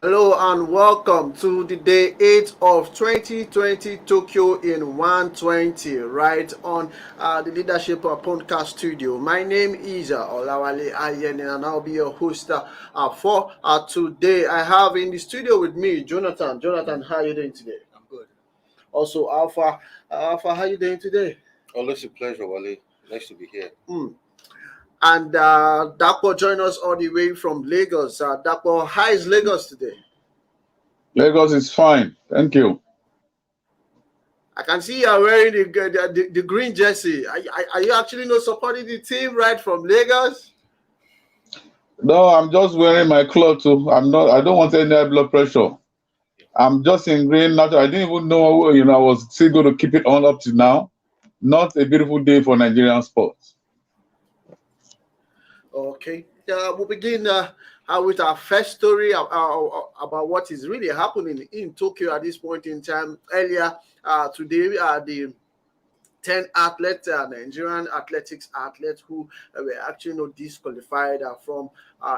Hello and welcome to the day 8 of 2020 Tokyo in 120, right on the Leadership Podcast Studio. My name is Olawale Ayeni and I'll be your host for today. I have in the studio with me Jonathan. Jonathan, how are you doing today? I'm good. Also, Alpha. Alpha, how are you doing today? Always a pleasure, Wale. Nice to be here. And Dapo joined us all the way from Lagos. Dapo, how is Lagos today? Lagos is fine. Thank you. I can see you are wearing the green jersey. Are you actually not supporting the team right from Lagos? No, I'm just wearing my clothes. Too. I don't want any high blood pressure. I'm just in green. I didn't even know, I was still going to keep it on up to now. Not a beautiful day for Nigerian sports. Okay. We'll begin with our first story about what is really happening in Tokyo at this point in time. Earlier today, the 10 athletes, Nigerian athletics athletes who were actually not disqualified from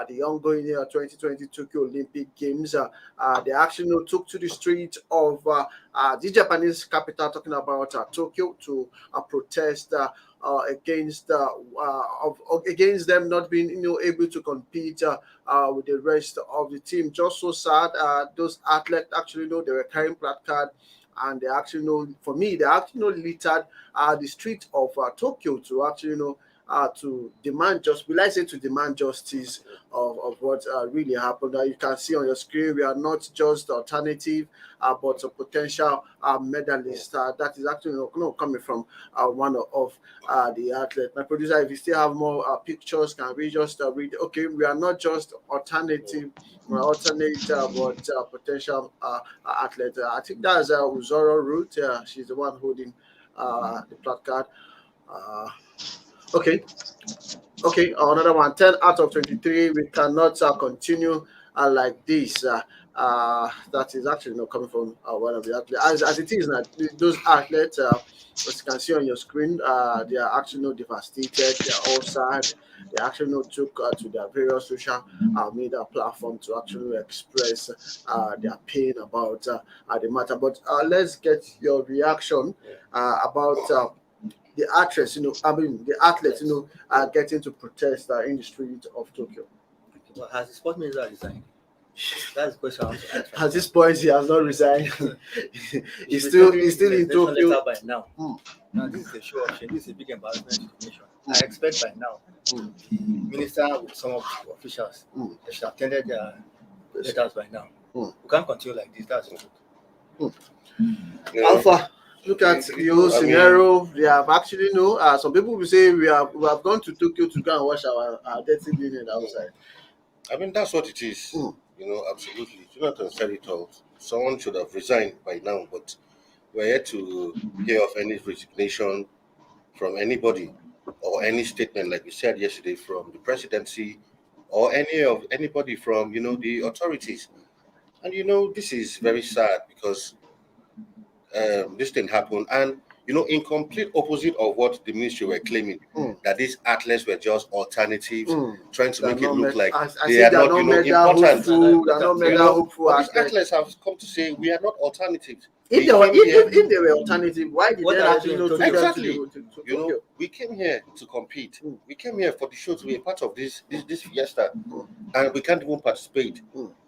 the ongoing 2020 Tokyo Olympic Games. They actually took to the streets of the Japanese capital, talking about Tokyo, to protest against them not being able to compete with the rest of the team. Just so sad. Those athletes actually they were carrying placard, and they actually for me, they actually littered the street of Tokyo to actually to demand to demand justice of what really happened. You can see on your screen, we are not just alternative, but a potential medalist. That is actually coming from one of the athletes. My producer, if you still have more pictures, can we just read? Okay, we are not just alternative, we're alternate, but potential athlete. I think that's Uzoro Root. She's the one holding the placard. Okay. Another one. 10 out of 23. We cannot continue like this. That is actually not coming from one of the athletes. As it is now, those athletes, as you can see on your screen, they are actually not devastated. They are all sad. They actually took to their various social media platform to actually express their pain about the matter. But let's get your reaction about the actress, the athletes, are getting to protest in the streets of Tokyo. Well, has the sport minister resigned? That's the question I want to ask. At this point, he has not resigned. he's still in Tokyo by now. Now this is a show of shame. This is a big embarrassment to the nation. I expect by now the minister with some of the officials they should have attended their letters by now. We can't continue like this. That's the truth. Alpha. Look at your scenario. They have actually some people will say we have gone to Tokyo to go and wash our dirty linen outside. I mean, that's what it is. Absolutely. Jonathan said it all. Someone should have resigned by now, but we're yet to hear of any resignation from anybody or any statement, like we said yesterday, from the presidency or anybody from the authorities. And this is very sad because this thing happened, and in complete opposite of what the ministry were claiming, that these athletes were just alternatives, trying to make it look like they are not important. These athletes have come to say we are not alternatives. If they were alternative, why did they actually exactly? We came here to compete. We came here for the show to be a part of this fiesta, and we can't even participate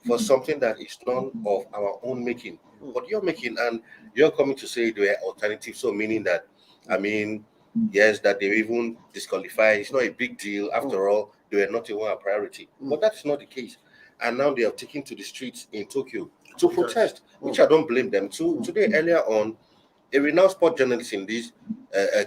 for something that is none of our own making. But you're making, and you're coming to say they were alternatives. So meaning that, yes, that they were even disqualified. It's not a big deal. After all, they were not even a priority. But that's not the case. And now they are taken to the streets in Tokyo to protest, which I don't blame them. Today, earlier on, a renowned sport journalist in this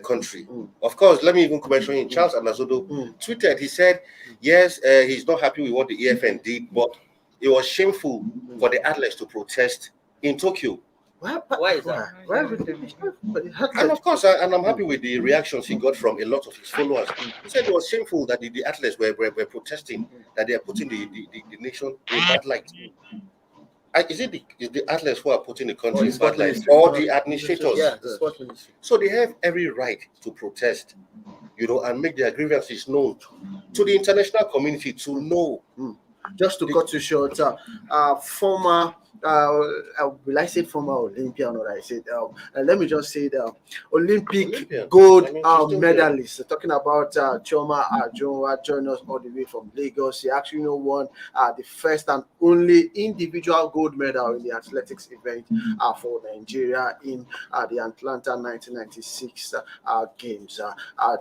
country, of course, let me even mention Charles Anazodo, tweeted, he said, yes, he's not happy with what the EFN did, but it was shameful for the athletes to protest in Tokyo. Why is that? And of course, and I'm happy with the reactions he got from a lot of his followers. He said it was shameful that the athletes were protesting, that they are putting the nation in bad light. Is the athletes who are putting the country in bad light, or the administrators? Yeah, the sports ministry. So they have every right to protest, and make their grievances known to the international community to know just to cut you short, former, will I say former Olympian or I said, let me just say the Olympic Olympian. gold I mean, she's still there. medalist. Talking about Chioma Ajunwa, joining us all the way from Lagos. She actually won the first and only individual gold medal in the athletics event for Nigeria in the Atlanta 1996 games.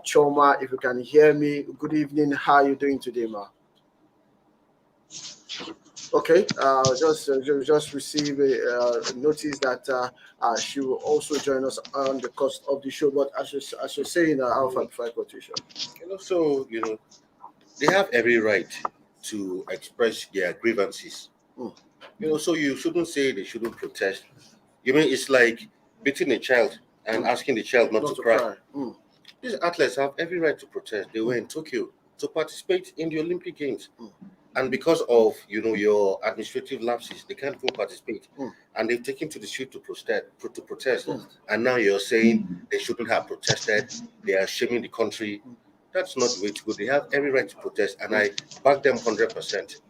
Chioma, if you can hear me, good evening. How are you doing today, ma? Okay, just receive a notice that she will also join us on the cost of the show. But as you're saying, Alpha before I cut you short. So they have every right to express their grievances. Mm. So you shouldn't say they shouldn't protest. You mean it's like beating a child and asking the child not to cry. Mm. These athletes have every right to protest. They were in Tokyo to participate in the Olympic Games. Mm. And because of your administrative lapses, they can't go participate. Mm. And they've taken to the street to protest. And now you're saying they shouldn't have protested. They are shaming the country. That's not the way to go. They have every right to protest, and I back them 100%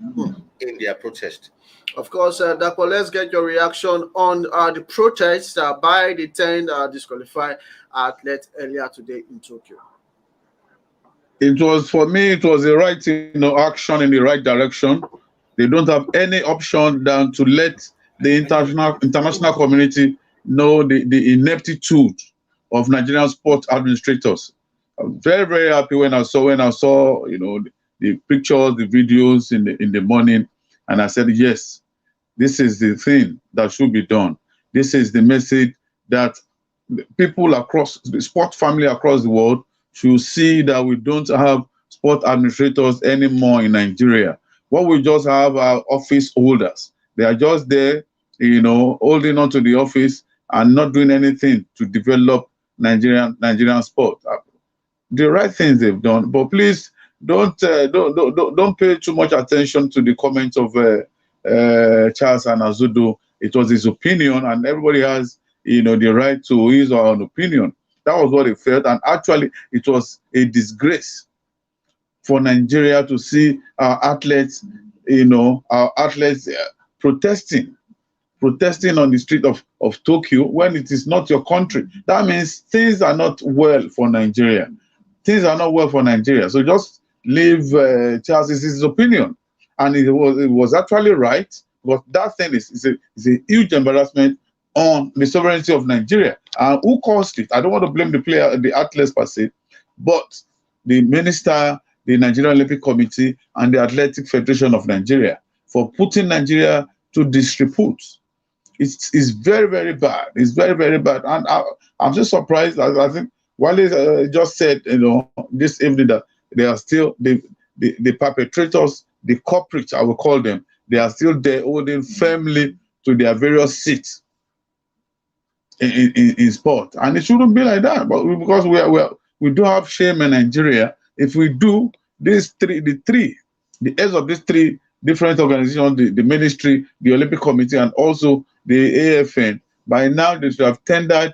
in their protest. Of course, Dapo, let's get your reaction on the protests by the 10 disqualified athletes earlier today in Tokyo. It was, for me, it was the right action in the right direction. They don't have any option than to let the international community know the ineptitude of Nigerian sport administrators. I'm very, very happy when I saw the pictures, the videos in the morning, and I said, yes, this is the thing that should be done. This is the message that people across the sport family across the world should see, that we don't have sport administrators anymore in Nigeria. What we just have are office holders. They are just there, holding on to the office and not doing anything to develop Nigerian sport. The right things they've done, but please don't pay too much attention to the comments of Charles and Azudo. It was his opinion, and everybody has the right to his or own opinion. That was what he felt, and actually it was a disgrace for Nigeria to see our athletes, protesting on the street of Tokyo when it is not your country. That means things are not well for Nigeria. Things are not well for Nigeria. So just leave Charles' his opinion, and it was actually right. But that thing is a huge embarrassment on the sovereignty of Nigeria. And who caused it? I don't want to blame the athletes per se, but the minister, the Nigerian Olympic Committee, and the Athletic Federation of Nigeria for putting Nigeria to disrepute. It's very, very bad. It's very, very bad. And I'm just surprised. I think Wale just said, this evening, that they are still the perpetrators, the culprits, I will call them. They are still there, holding firmly to their various seats in sport, and it shouldn't be like that. But because we do have shame in Nigeria, if we do the heads of these three different organizations, the ministry, the Olympic Committee, and also the AFN, by now they should have tendered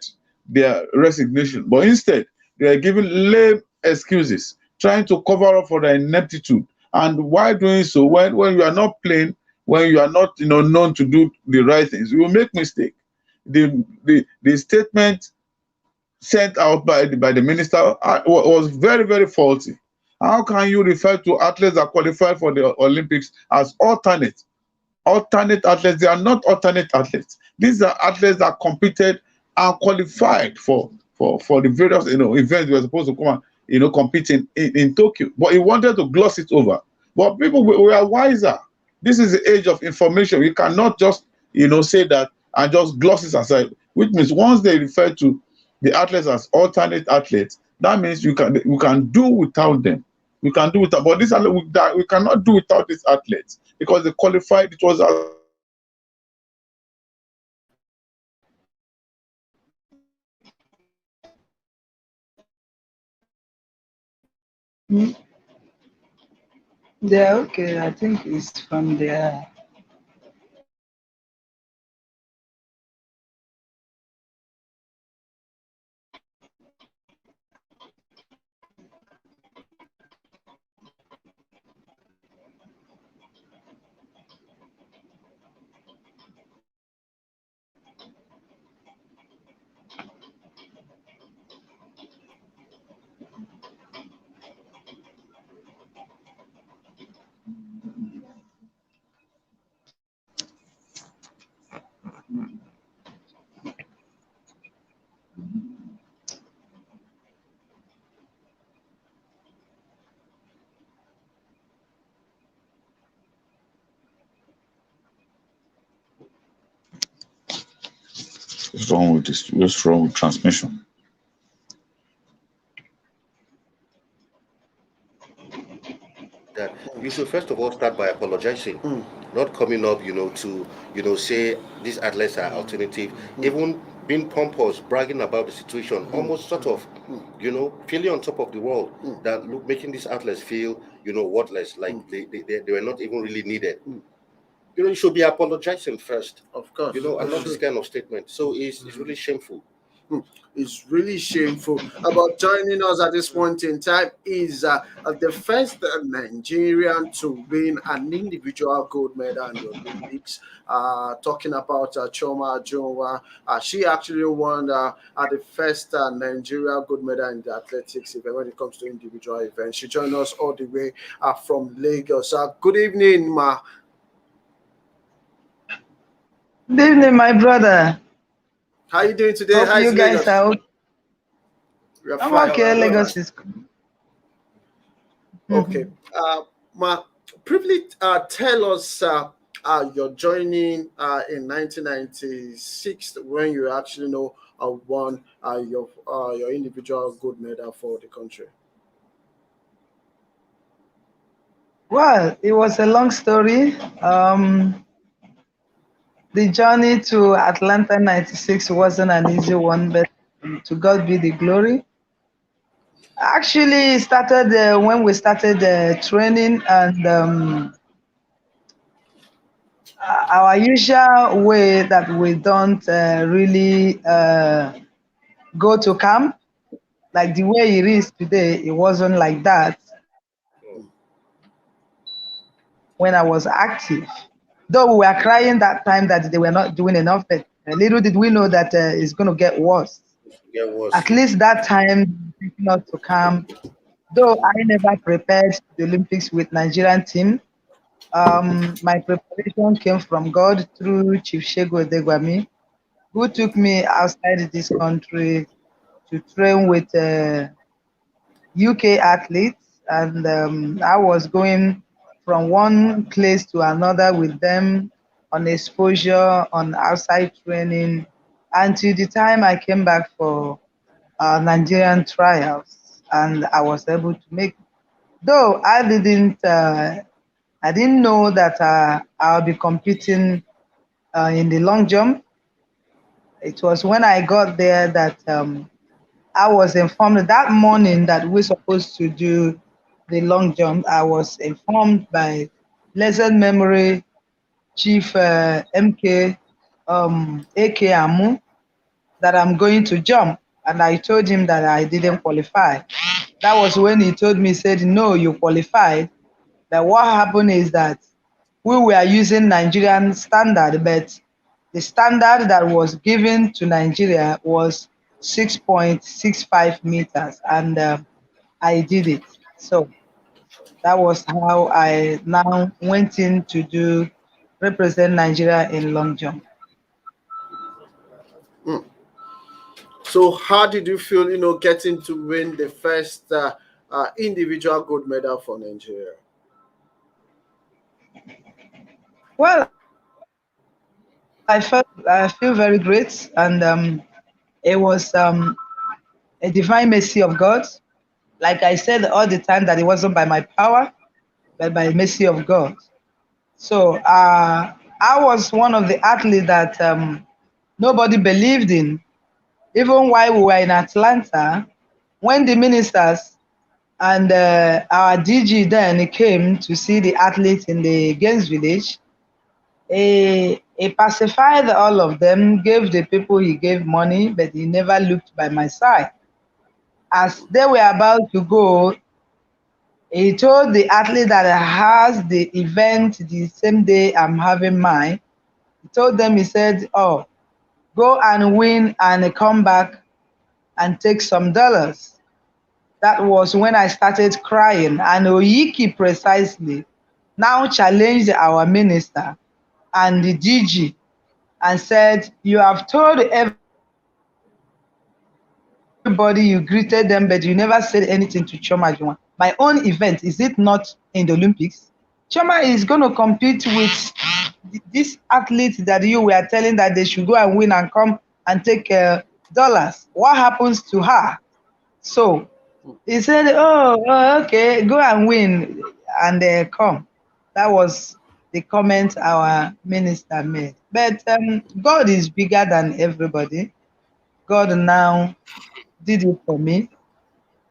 their resignation. But instead, they are giving lame excuses, trying to cover up for their ineptitude. And why doing so? When you are not playing, when you are not known to do the right things, you will make mistake. The statement sent out by the minister was very, very faulty. How can you refer to athletes that qualified for the Olympics as alternate athletes? They are not alternate athletes. These are athletes that competed and qualified for the various events we were supposed to come and compete in Tokyo. But he wanted to gloss it over. But people, we are wiser. This is the age of information. We cannot just say that and just gloss it aside. Which means once they refer to the athletes as alternate athletes, that means we can do without them. We can do without, but we cannot do without these athletes because they qualified. It was Yeah, okay. I think it's from there. What's wrong with this? What's wrong with transmission? That you should first of all start by apologizing, not coming up, to say these athletes are alternative, even being pompous, bragging about the situation, almost sort of, feeling on top of the world, that making these athletes feel, worthless, like they were not even really needed. You should be apologizing first, Of course. and not this kind of statement. So it's really shameful. It's really shameful. About joining us at this point in time is the first Nigerian to win an individual gold medal in the Olympics. Talking about Choma Ajonwa, she actually won the first Nigerian gold medal in the athletics event when it comes to individual events. She joined us all the way from Lagos. Good evening, ma. Good evening, my brother. How are you doing today? Hope How you is guys Lagos? are okay. We're I'm fine. okay. Lagos is Okay. Ma, briefly tell us your joining in 1996 when you actually won your individual gold medal for the country. Well, it was a long story. The journey to Atlanta 96 wasn't an easy one, but to God be the glory. Actually, it started when we started training, and our usual way that we don't really go to camp, like the way it is today, it wasn't like that when I was active. Though we were crying that time that they were not doing enough, but little did we know that it's going to get worse. Get worse. At least that time, not to come. Though I never prepared the Olympics with Nigerian team, my preparation came from God through Chief Shego Degwami, who took me outside this country to train with UK athletes, and I was going from one place to another with them on exposure, on outside training, until the time I came back for Nigerian trials, and I was able to make. Though I didn't know that I'll be competing in the long jump. It was when I got there that I was informed that morning that we're supposed to do the long jump. I was informed by blessed memory Chief MK AK Amu that I'm going to jump, and I told him that I didn't qualify. That was when he told me, said, no, you qualified. That what happened is that we were using Nigerian standard, but the standard that was given to Nigeria was 6.65 meters, and I did it. So that was how I now went in to represent Nigeria in long jump. So how did you feel, getting to win the first individual gold medal for Nigeria? Well, I feel very great, and it was a divine mercy of God. Like I said all the time, that it wasn't by my power, but by the mercy of God. So I was one of the athletes that nobody believed in. Even while we were in Atlanta, when the ministers and our DG then came to see the athletes in the games village, he pacified all of them, gave the people he gave money, but he never looked by my side. As they were about to go, he told the athlete that has the event the same day I'm having mine. He told them, he said, oh, go and win and come back and take some dollars. That was when I started crying. And Oyiki precisely now challenged our minister and the DG and said, you have told everybody, you greeted them, but you never said anything to Choma Ajonwa. My own event, is it not in the Olympics? Choma is going to compete with this athlete that you were telling that they should go and win and come and take dollars. What happens to her? So he said, oh, okay, go and win and come. That was the comment our minister made. But God is bigger than everybody. God now did it for me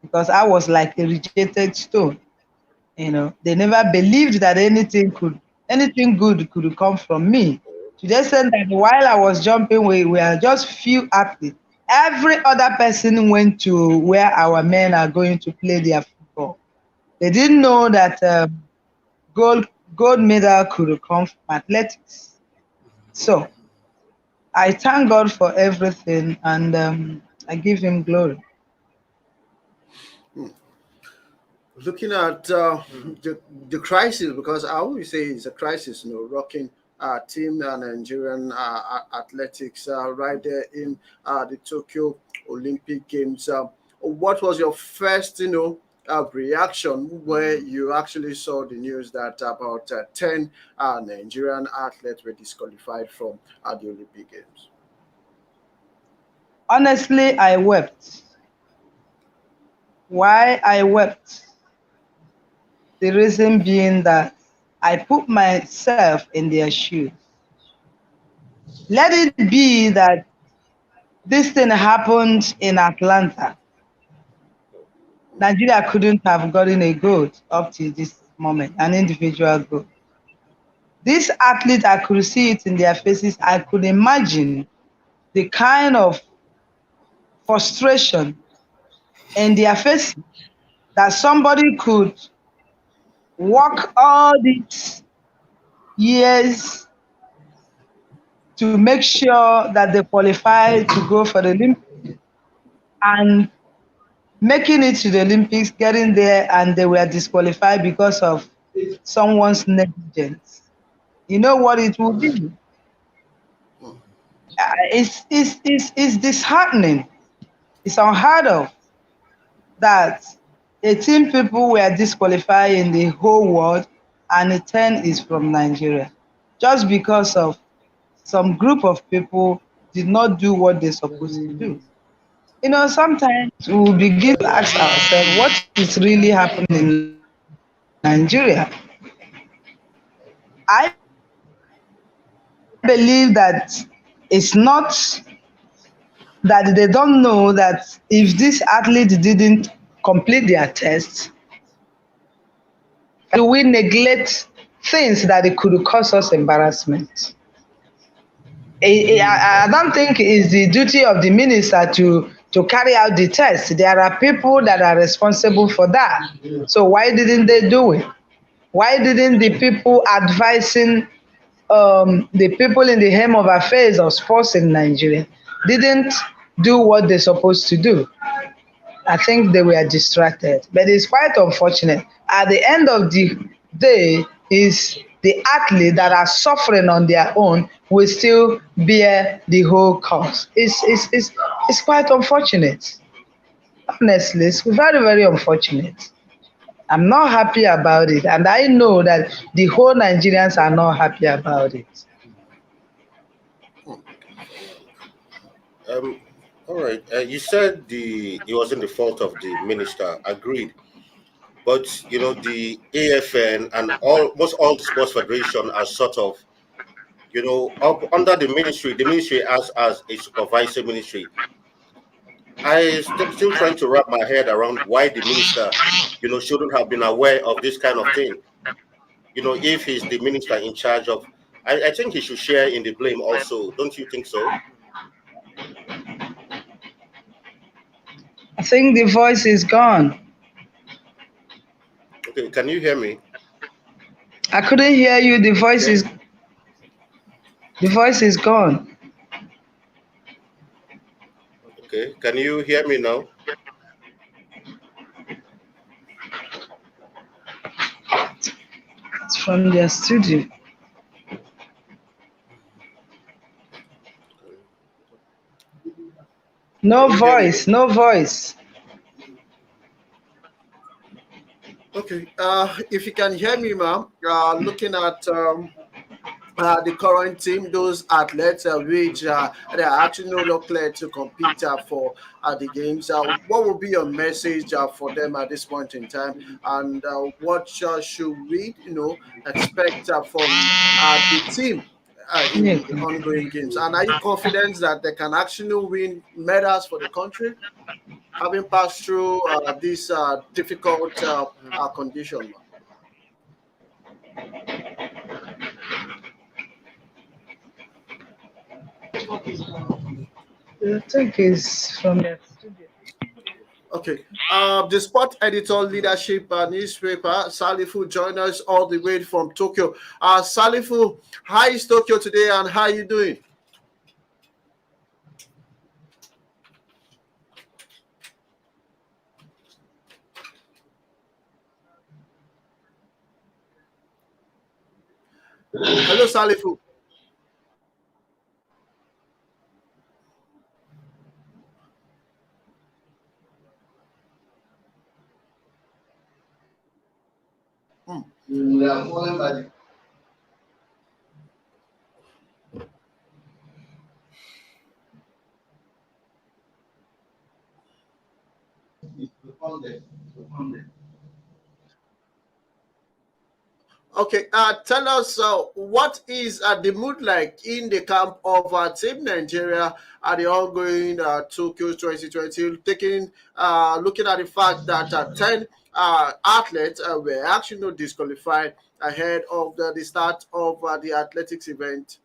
because I was like a rejected stone. You know, they never believed that anything good could come from me. To the extent that while I was jumping, we were just few athletes. Every other person went to where our men are going to play their football. They didn't know that gold gold medal could come from athletics. So I thank God for everything, and I give Him glory. Looking at the crisis, because I always say it's a crisis, rocking team Nigerian athletics right there in the Tokyo Olympic Games. What was your first, reaction when you actually saw the news that about 10 Nigerian athletes were disqualified from the Olympic Games? Honestly, I wept. Why I wept? The reason being that I put myself in their shoes. Let it be that this thing happened in Atlanta. Nigeria couldn't have gotten a gold up to this moment, an individual gold. These athletes, I could see it in their faces. I could imagine the kind of frustration in their faces that somebody could work all these years to make sure that they qualify to go for the Olympics, and making it to the Olympics, getting there, and they were disqualified because of someone's negligence. You know what it will be? It's disheartening. It's unheard of that 18 people were disqualified in the whole world and 10 is from Nigeria. Just because of some group of people did not do what they're supposed to do. You know, sometimes we begin to ask ourselves what is really happening in Nigeria. I believe that it's not that they don't know that if these athletes didn't complete their tests, do we neglect things that it could cause us embarrassment? I don't think it's the duty of the minister to carry out the test. There are people that are responsible for that. So why didn't they do it? Why didn't the people advising the people in the helm of affairs of sports in Nigeria didn't do what they're supposed to do? I think they were distracted, but it's quite unfortunate. At the end of the day, is the athlete that are suffering on their own will still bear the whole cost. It's quite unfortunate. Honestly, it's very, very unfortunate. I'm not happy about it, and I know that the whole Nigerians are not happy about it. Um, all right. You said it wasn't the fault of the minister. Agreed. But the AFN and almost all the sports federation are sort of up under the ministry. The ministry as a supervisory ministry. Still trying to wrap my head around why the minister shouldn't have been aware of this kind of thing. If he's the minister in charge of, I think he should share in the blame also. Don't you think so? I think the voice is gone. Okay, can you hear me? I couldn't hear you. The voice is gone. Okay, can you hear me now? It's from their studio. No Can you hear me? voice, no voice. Okay, if you can hear me, ma'am, looking at the current team, those athletes which they are actually no longer clear to compete for the games. What will be your message for them at this point in time, and what should we, expect from the team in Yeah. the ongoing games? And are you confident that they can actually win medals for the country, having passed through this difficult condition? The take is from the studio. Okay. The sport editor leadership newspaper, Salifu, joined us all the way from Tokyo. Salifu, how is Tokyo today and how are you doing? Hello, Salifu. Okay, tell us what is the mood like in the camp of Team Nigeria at the ongoing Tokyo 2020, looking at the fact that 10 athletes were actually not disqualified ahead of the start of the athletics event.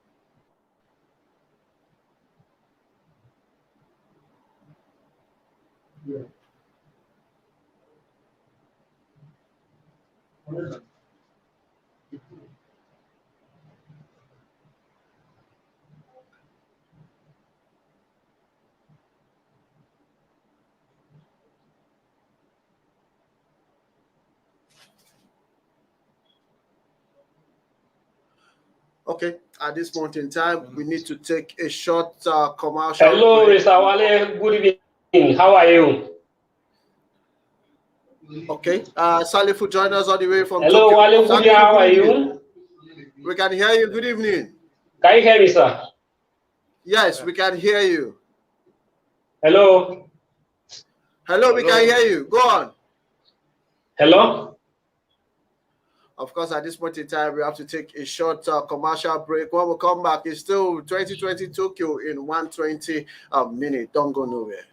Okay, at this point in time, we need to take a short commercial Hello, break. Mr. Wale. Good evening. How are you? Okay, Salifu, join us all the way from Hello, Tokyo. Wale. Good evening. How are you? We can hear you. Good evening. Can you hear me, sir? Yes, we can hear you. Hello. Hello, we can hear you. Go on. Hello. Of course, at this point in time, we have to take a short commercial break. When we come back, it's still 2020 Tokyo in 120 minutes. Don't go nowhere.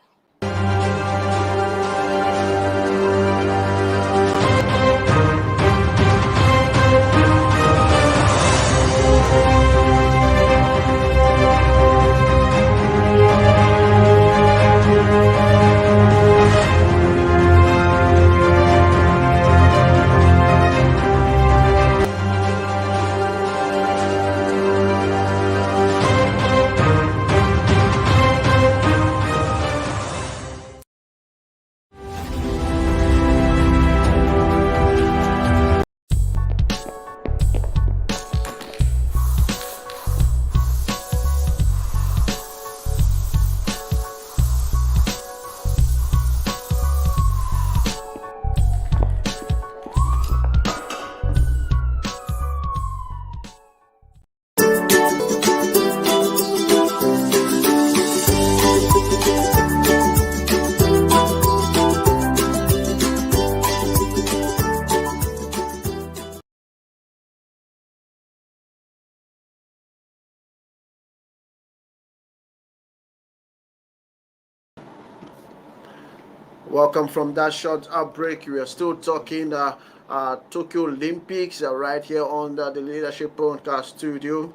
Welcome from that short break. We are still talking Tokyo Olympics right here on the Leadership Podcast Studio.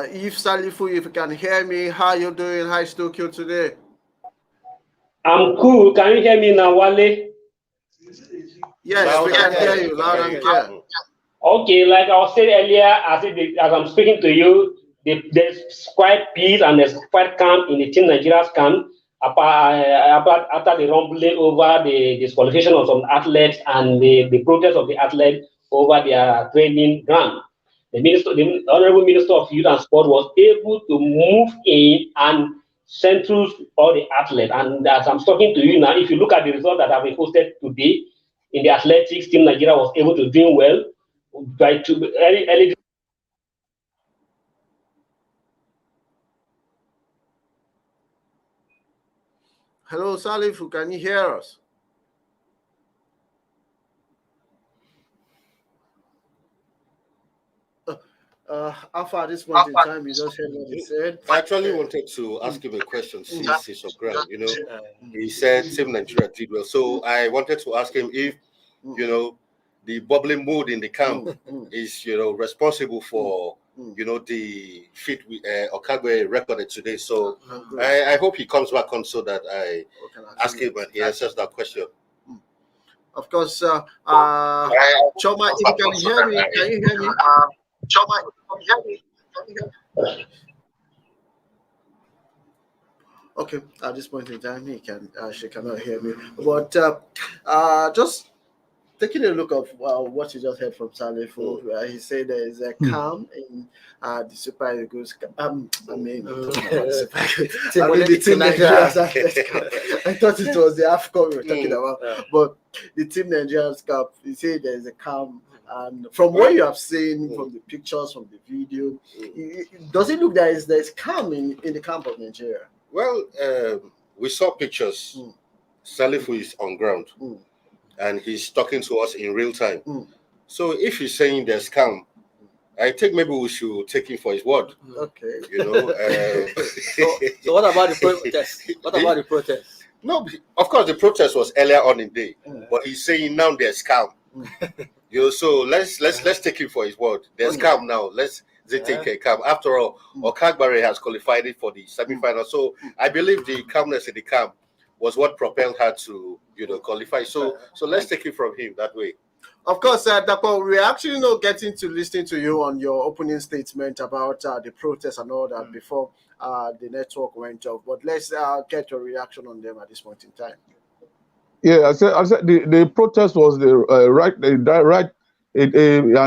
If Salifu, if you can hear me, how you doing? How is Tokyo today? I'm cool. Can you hear me now, Wale? Yes, we can hear you loud and clear. Okay, like I was saying earlier, as I'm speaking to you, there's quite peace and there's quite calm in the Team Nigeria's camp after the rumbling over the disqualification of some athletes and the protest of the athletes over their training ground. The Honorable Minister of Youth and Sport was able to move in and send through all the athletes. And as I'm talking to you now, if you look at the results that have been posted today in the athletics, Team Nigeria was able to do well by early Hello, Salifu, can you hear us? Alpha, at this point in time, you just heard what he said. I actually wanted to ask him a question since he's on ground. He said Team Nigeria did well. So I wanted to ask him if, the bubbling mood in the camp is, responsible for, the feat Okagbare recorded today. So I hope he comes back on so that I ask him and he answers that question. Of course, Choma, if you can hear me, can you hear me? Choma, can you hear me? Okay, at this point in time, she cannot hear me. But just taking a look of what you just heard from Salifu, he said there is a calm in the Super Eagles. I mean the Team Nigerians. I thought it was the AFCON we were talking about, but the Team Nigerians Cup. He said there is a calm, and from what you have seen, from the pictures, from the video, does it look that there's calm in the camp of Nigeria? Well, we saw pictures. Salifu is on ground. And he's talking to us in real time. So if he's saying there's calm, I think maybe we should take him for his word. Okay. So what about the protest? What about the protest? No, of course the protest was earlier on in the day, but he's saying now there's calm. So let's take him for his word. There's calm now. Let's take a calm. After all, Okagbare has qualified it for the semi-final. So I believe the calmness in the camp was what propelled her to, qualify. So let's take it from him that way. Of course, Dapo, we're actually not getting to listen to you on your opening statement about the protests and all that before the network went off. But let's get your reaction on them at this point in time. Yeah, I said the protest was an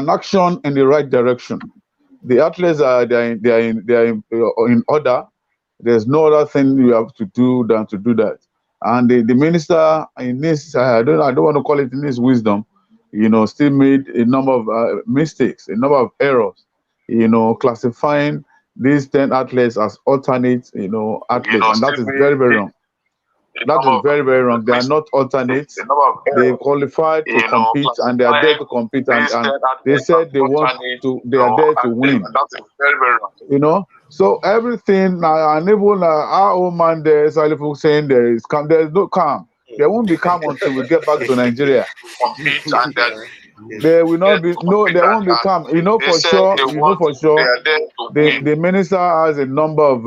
action in the right direction. The athletes they're in order. There's no other thing you have to do than to do that. And the minister, in his, I don't want to call it in his wisdom, still made a number of mistakes, a number of errors, classifying these 10 athletes as alternate, athletes, and that is very, very wrong. That is very, very wrong. They are not alternates. They qualified to compete, and they are there to compete, and they said they are there to win. Very, very wrong. So everything, and even our old man there, Salifu, saying there is calm. There is no calm. There won't be calm until we get back to Nigeria. There will not be there won't be calm. For sure. The minister has a number of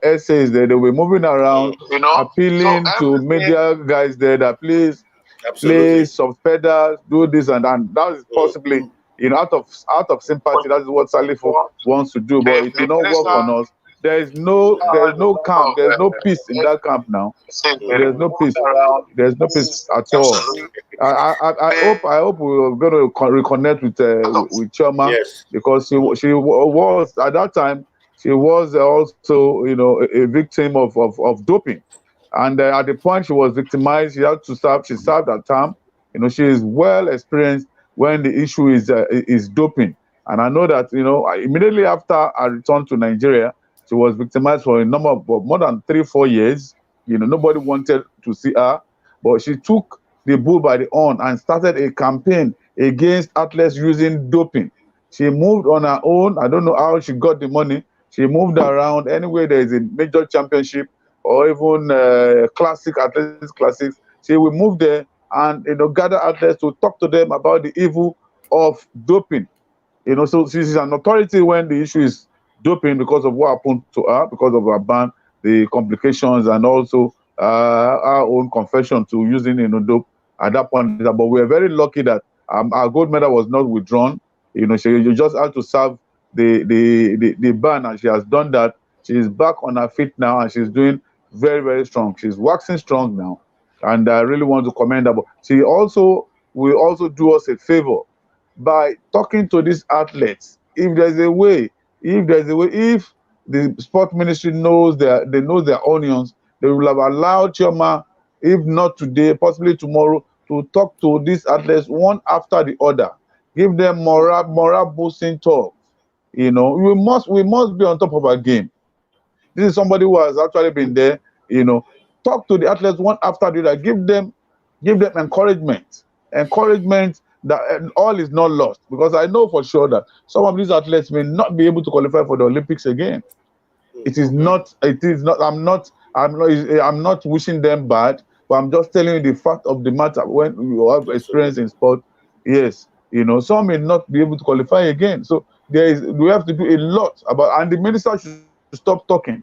essays there. They were moving around, appealing to media guys there that please suspend us, do this and that is possibly out of sympathy. That is what Salifu wants to do. But it will not work on us. There is no calm. There's no peace in that camp now. There's no peace. There's no peace at all. I hope we're going to reconnect with Choma, because she was at that time, she was also a victim of doping, and at the point she was victimized, she had to serve. She served that time. She is well experienced when the issue is doping, and I know that immediately after I returned to Nigeria, she was victimized for a number of more than 3-4 years. Nobody wanted to see her, but she took the bull by the horn and started a campaign against athletes using doping. She moved on her own. I don't know how she got the money. She moved around anywhere there is a major championship or even classic athletics classics. She will move there and gather athletes to talk to them about the evil of doping. So she's an authority when the issue is doping, because of what happened to her, because of her ban, the complications, and also our own confession to using dope at that point. But we are very lucky that our gold medal was not withdrawn. She just had to serve the ban, and she has done that. She is back on her feet now, and she's doing very, very strong. She's waxing strong now, and I really want to commend her. But she also will also do us a favor by talking to these athletes. If the sport ministry knows their onions, they will have allowed Choma, if not today, possibly tomorrow, to talk to these athletes one after the other. Give them moral boosting talk. We must be on top of our game. This is somebody who has actually been there, talk to the athletes one after the other, give them encouragement that all is not lost, because I know for sure that some of these athletes may not be able to qualify for the Olympics again. It is not. I'm not wishing them bad, but I'm just telling you the fact of the matter. When you have experience in sport, yes, some may not be able to qualify again. So we have to do a lot about, and the minister should stop talking.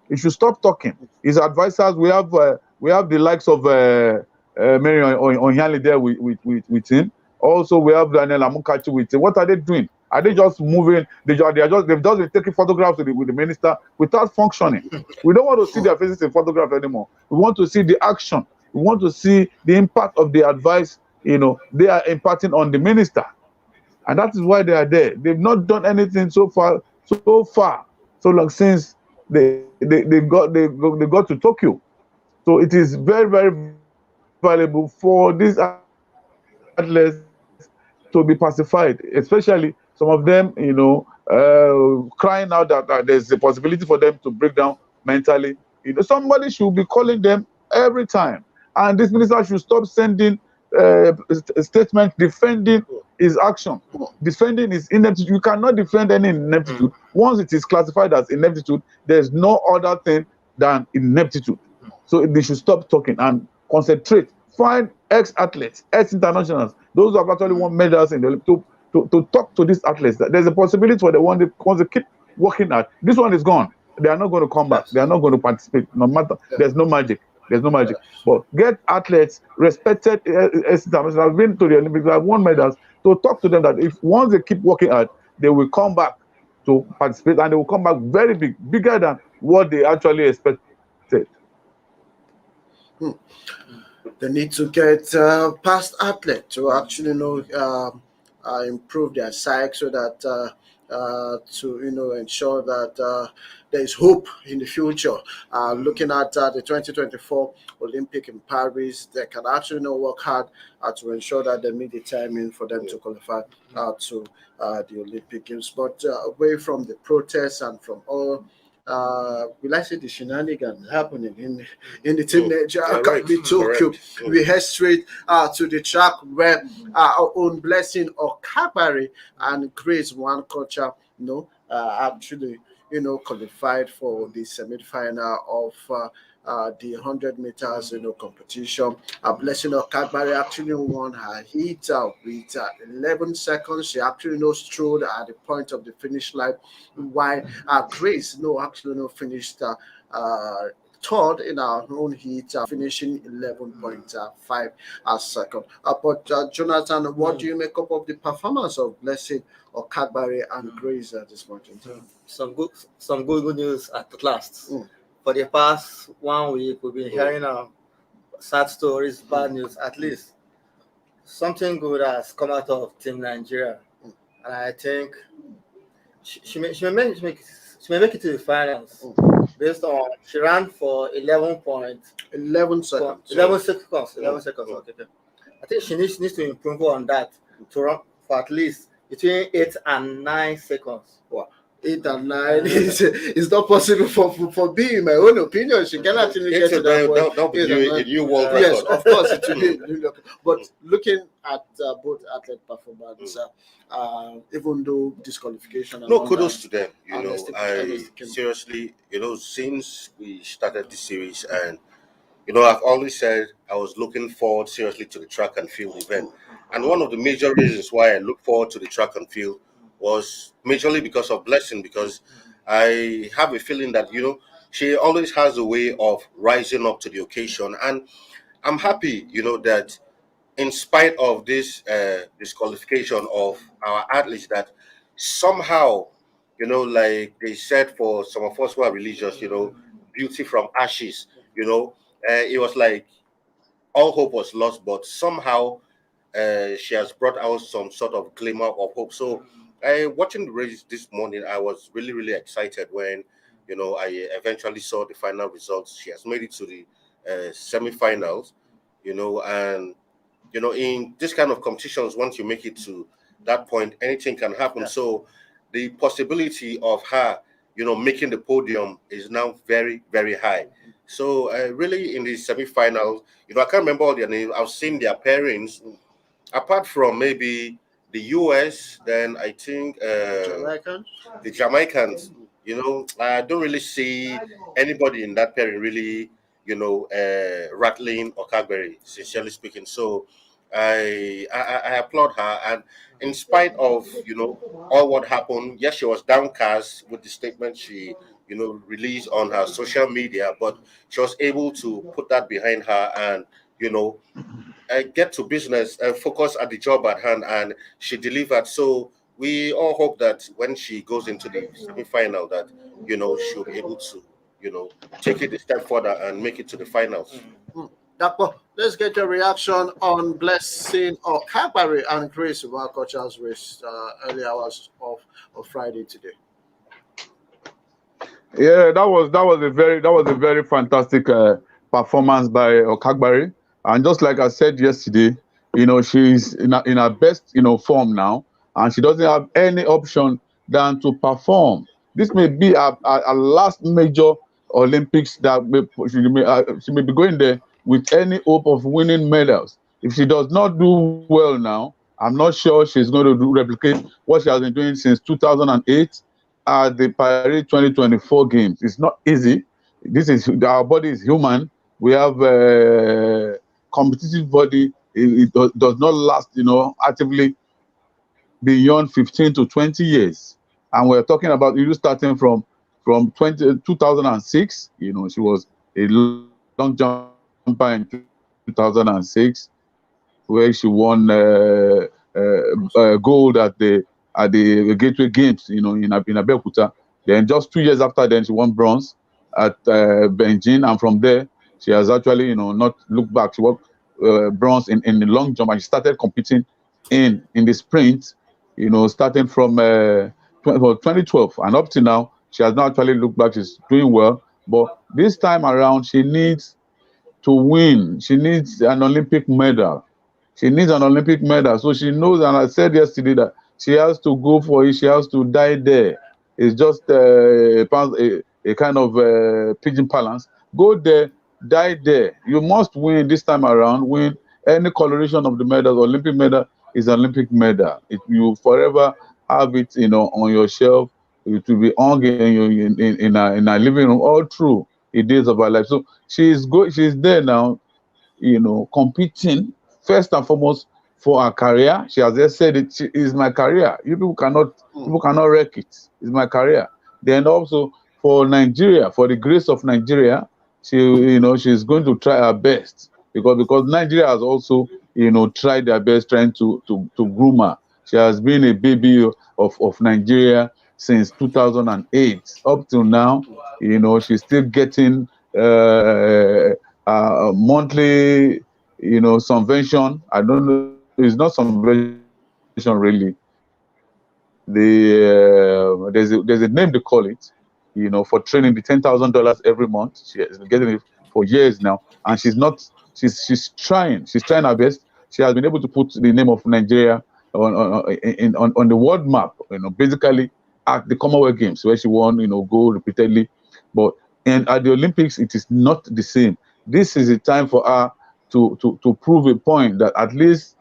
He should stop talking. His advisors, we have the likes of Mary Onyali there with him. Also, we have Daniel Amukachi with him. What are they doing? Are they just moving? They've just been taking photographs with the minister without functioning. We don't want to see their faces in photograph anymore. We want to see the action. We want to see the impact of the advice they are imparting on the minister, and that is why they are there. They've not done anything so far, so long since they got to Tokyo. So it is very, very valuable for these athletes to be pacified, especially some of them, crying out that there's a possibility for them to break down mentally. Somebody should be calling them every time, and this minister should stop sending statements defending his action, defending his ineptitude. You cannot defend any ineptitude. Once it is classified as ineptitude, there's no other thing than ineptitude. So they should stop talking and concentrate. Find ex-athletes, ex-internationals, those who have actually won medals in the Olympics, to talk to these athletes. There's a possibility for the one that wants to keep working at. This one is gone. They are not going to come back. They are not going to participate. No matter. There's no magic. There's no magic. But get athletes, respected ex-internationals, have been to the Olympics, have won medals, to talk to them that if once they keep working at, they will come back to participate, and they will come back very big, bigger than what they actually expected. They need to get past athletes to actually improve their psyche, so that to ensure that there is hope in the future. Looking at the 2024 Olympic in Paris, they can actually work hard to ensure that they meet the timing for them to qualify to the Olympic Games. But away from the protests and from all will I say the shenanigans happening in the Team Nigeria Academy Tokyo, we head straight to the track where our own Blessing Okagbare and Grace Nwokocha actually qualified for the semi-final of the 100 meters competition. Blessing Okagbare actually won her heat with 11 seconds. She actually strode at the point of the finish line, while Grace actually finished third in our own heat, finishing 11.5 seconds. But Jonathan, what do you make up of the performance of Blessing Okagbare and Grace at this point in time? Some good news at last. For the past 1 week, we've been hearing sad stories, bad news. At least something good has come out of Team Nigeria, and I think she may make it to the finals. Based on she ran for 11 seconds. 11 seconds. Okay. I think she needs to improve on that to run for at least between 8 and 9 seconds. Wow. 8 and 9 is not possible for me, in my own opinion. She can actually get to that point. That'll be a new world record. Yes, of course, it will be a new record. But looking at both athlete performance, even though disqualification. No, kudos to them. I seriously, since we started this series, and I've always said I was looking forward seriously to the track and field event, and one of the major reasons why I look forward to the track and field was majorly because of Blessing, because I have a feeling that she always has a way of rising up to the occasion, and I'm happy that in spite of this disqualification of our athletes, that somehow like they said, for some of us who are religious, beauty from ashes, it was like all hope was lost, but somehow she has brought out some sort of glimmer of hope. So watching the race this morning, I was really, really excited when, I eventually saw the final results. She has made it to the semifinals, and, in this kind of competitions, once you make it to that point, anything can happen. Yeah. So the possibility of her, making the podium is now very, very high. So really in the semi-finals, you know, I can't remember all their names. I've seen their pairings. Apart from maybe the US, then I think the Jamaicans. You know, I don't really see anybody in that pairing really, you know, rattling Okagbare, sincerely speaking. So I applaud her, and in spite of, you know, all what happened, yes, she was downcast with the statement she, you know, released on her social media, but she was able to put that behind her and, you know, get to business and focus at the job at hand, and she delivered. So we all hope that when she goes into the semi-final, that, you know, she'll be able to, you know, take it a step further and make it to the finals. Dapo, let's get your reaction on Blessing Okagbare and Grace Nwokocha's race early hours of Friday today. Yeah, that was a very fantastic performance by Okagbare. And just like I said yesterday, you know, she's in her best, you know, form now, and she doesn't have any option than to perform. This may be a last major Olympics that she may be going there with any hope of winning medals. If she does not do well now, I'm not sure she's going to replicate what she has been doing since 2008 at the Paris 2024 games. It's not easy. Our body is human. We have a competitive body. It does not last, you know, actively beyond 15 to 20 years. And we're talking about you starting from 2006. You know, she was a long jumper in 2006, where she won gold at the Gateway Games, you know, in Abeokuta. Then just 2 years after, then she won bronze at Beijing, and from there she has actually, you know, not looked back. She won bronze in the long jump, and she started competing in the sprint, you know, starting from 2012 and up to now. She has not actually looked back. She's doing well, but this time around she needs to win. She needs an Olympic medal. She needs an Olympic medal. So she knows, and I said yesterday that she has to go for it. She has to die there. It's just a kind of pigeon balance. Go there, die there. You must win this time around. Win any coloration of the medal. Olympic medal is an Olympic medal. You forever have it, you know, on your shelf. It will be hung in a living room all through the days of her life. So she's there now, you know, competing first and foremost for her career. She has just said it is my career. People cannot wreck it. It's my career. Then also for Nigeria, for the grace of Nigeria, she's going to try her best because Nigeria has also, you know, tried their best trying to groom her. She has been a baby of Nigeria since 2008 up till now. You know, she's still getting monthly, you know, subvention. I don't know, it's not subvention really. There's a name they call it, you know, for training, the $10,000 every month. She has been getting it for years now, and she's trying her best. She has been able to put the name of Nigeria on the world map, you know, basically at the Commonwealth Games where she won, you know, gold repeatedly. But and at the Olympics, it is not the same. This is a time for her to prove a point that at least,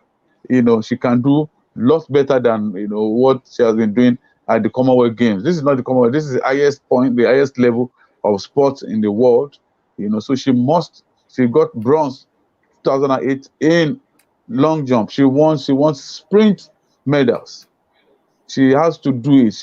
you know, she can do lots better than, you know, what she has been doing at the Commonwealth Games. This is not the Commonwealth. This is the highest point, the highest level of sports in the world. You know, so she got bronze 2008 in long jump. She wants sprint medals. She has to do it.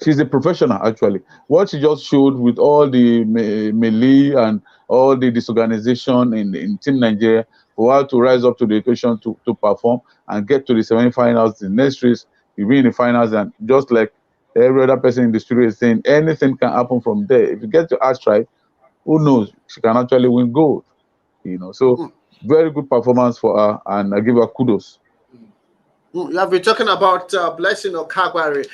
She's a professional actually. What she just showed with all the melee and all the disorganization in Team Nigeria, for her to rise up to the occasion to perform and get to the semi-finals, the next race, you be in the finals, and just like every other person in the studio is saying, anything can happen from there. If you get your ass right, who knows? She can actually win gold. You know, so very good performance for her, and I give her kudos. You have been talking about Blessing Okagbare.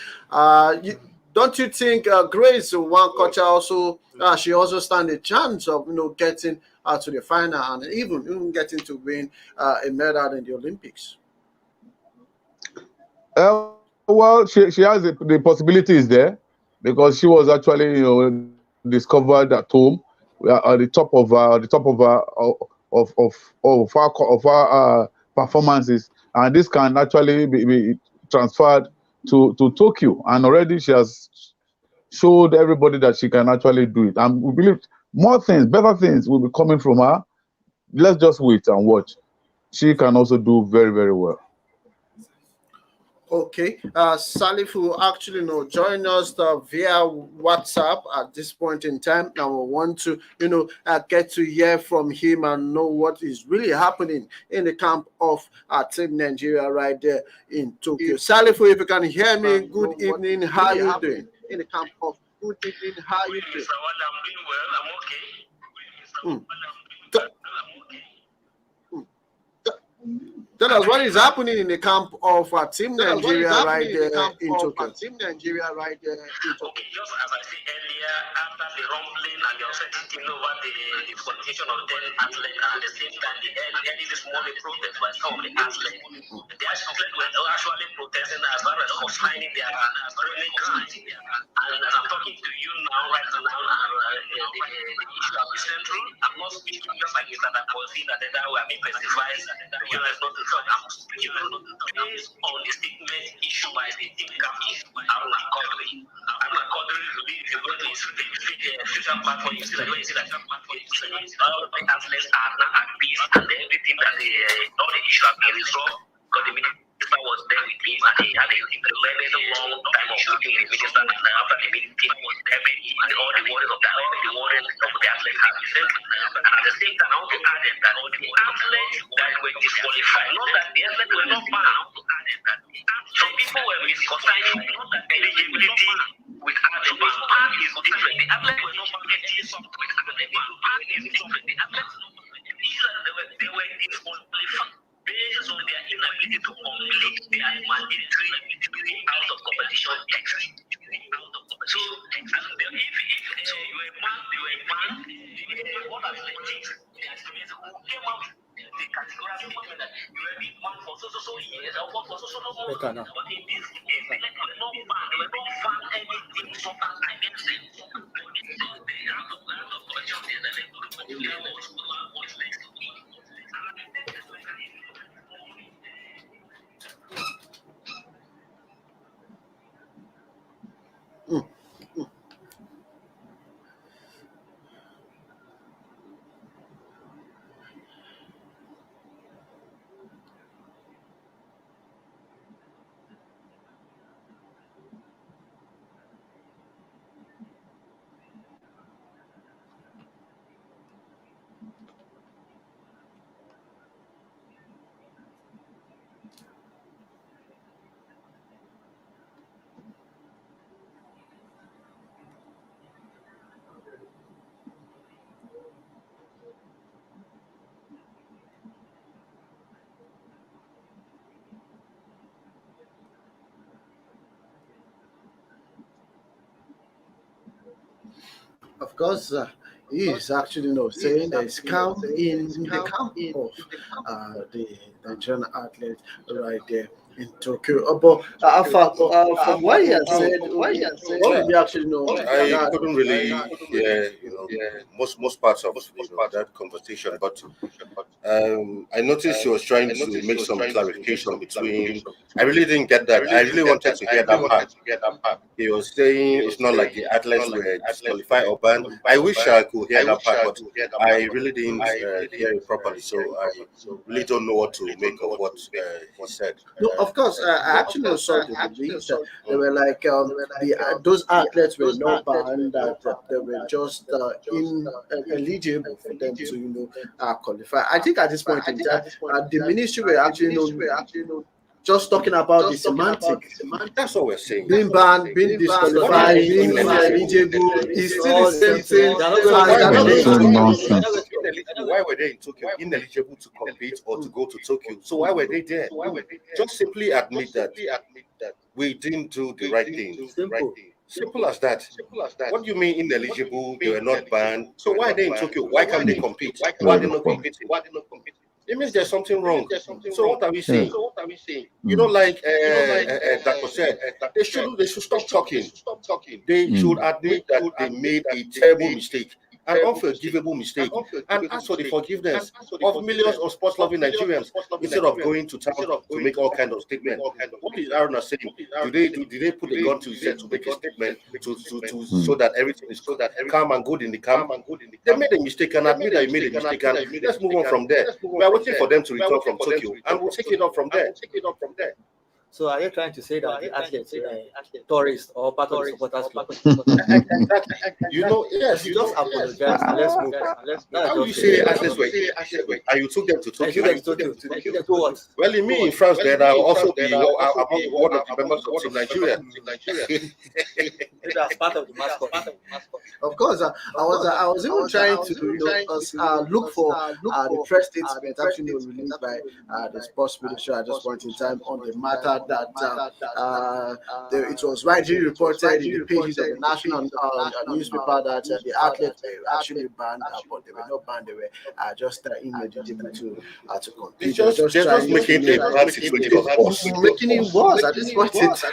Don't you think Grace Nwokocha also she also stand a chance of, you know, getting to the final and even getting to win a medal in the Olympics? Well, she has the possibility is there, because she was actually, you know, discovered at home we are at the top of our performances, and this can actually be transferred to Tokyo. And already she has showed everybody that she can actually do it. And we believe more things, better things will be coming from her. Let's just wait and watch. She can also do very, very well. Okay, Salif will actually join us via WhatsApp at this point in time. Now we want to get to hear from him and know what is really happening in the camp of Team Nigeria right there in Tokyo. Salif, if you can hear me, good evening. How are you doing? In the camp of good evening. How are you doing? I'm doing well. I'm okay. Tell us what is happening in the camp of Team Nigeria right there in Tokyo. Team Nigeria right there in Tokyo. Okay, just as I said earlier, after the rumbling and the uncertainty over the disqualification of 10 athletes, and at the same time the early this morning protest by some of the athletes, the athletes were actually protesting as far as confining their training grounds. And as I'm talking to you now, right now, the issue of the central, I'm not speaking just like this, that I can see that we are being pacified. You know, it's not the truth. I'm speaking based on the statement issued by the team captain, Aruna Kodri. Aruna Kodri is going to his social platform. You see that all the athletes are now at peace, and everything that all the issue has been resolved. Because the minister was there with him, and he had a long time of working with the minister. And after the meeting was there, all the worries of the athletes have been settled. And at the same time, I want to add that all the athletes that were disqualified, not that the athletes were not banned. Some people were misconsigning eligibility with athletes. But ban is different. The athletes were not banned. They were disqualified based on their inability to complete their mandatory out of competition text. So, if you were banned, what athletics, who came out the categorical statement that you were being banned for so years, or for so long. But in this case, they were not banned. They were not found anything substance against them. So, the out of competition that they put what's next to me. Of course, he is actually saying there is calm in the camp of the Nigerian athlete right there in Tokyo. But from what he has said, what did you actually know? I couldn't really hear, most parts of that conversation, but I noticed she was trying to make some clarification between. I really didn't get that. I really wanted to hear that part. He was saying it's not like the athletes were disqualified or banned. I wish I could hear that part, but I really didn't hear it properly. So I really don't know what to make of what he said. No, of course, I actually saw the tweets that they were like those athletes were not banned, that they were just ineligible for them to qualify. I think at this point in time, the ministry were actually just talking about the semantics. That's what we're saying. Being banned, being disqualified, being ineligible is still the same thing. Why were they in Tokyo ineligible to compete or to go to Tokyo? So why were they there? Just simply admit that we didn't do the right thing. Simple as that. What do you mean ineligible? They were not banned. So why are they in Tokyo? Why can't they compete? Why are they not competing? It means there's something wrong. So what are we saying? Like Dr. said, they should stop talking. They should admit that they made a terrible mistake. an unforgivable mistake, and ask for the forgiveness of millions of sports-loving Nigerians instead of going to town to make all kinds of statements. What is Aruna saying? Do they put a gun to his head to make a statement so that everything is calm and good in the camp? They made a mistake and admit that you made a mistake, and let's move on from there. We are waiting for them to return from Tokyo, and we'll take it up from there. So are you trying to say that the athletes, tourists or part of the supporters club? Yes, you just apologize and let's move. How do you say the athletes were? And you took them to Tokyo? To what? Well, in me in France, then I will also be one of the members of Team Nigeria. That's part of the mascot. Of course, I was even trying to look for the press statement actually released by the sports ministry at this point in time on the matter that it was widely reported in the pages of the national newspaper that the athletes were actually banned, but they were not banned. They were just ineligible to compete. They're just making it a bad situation. Making it worse at this point in time.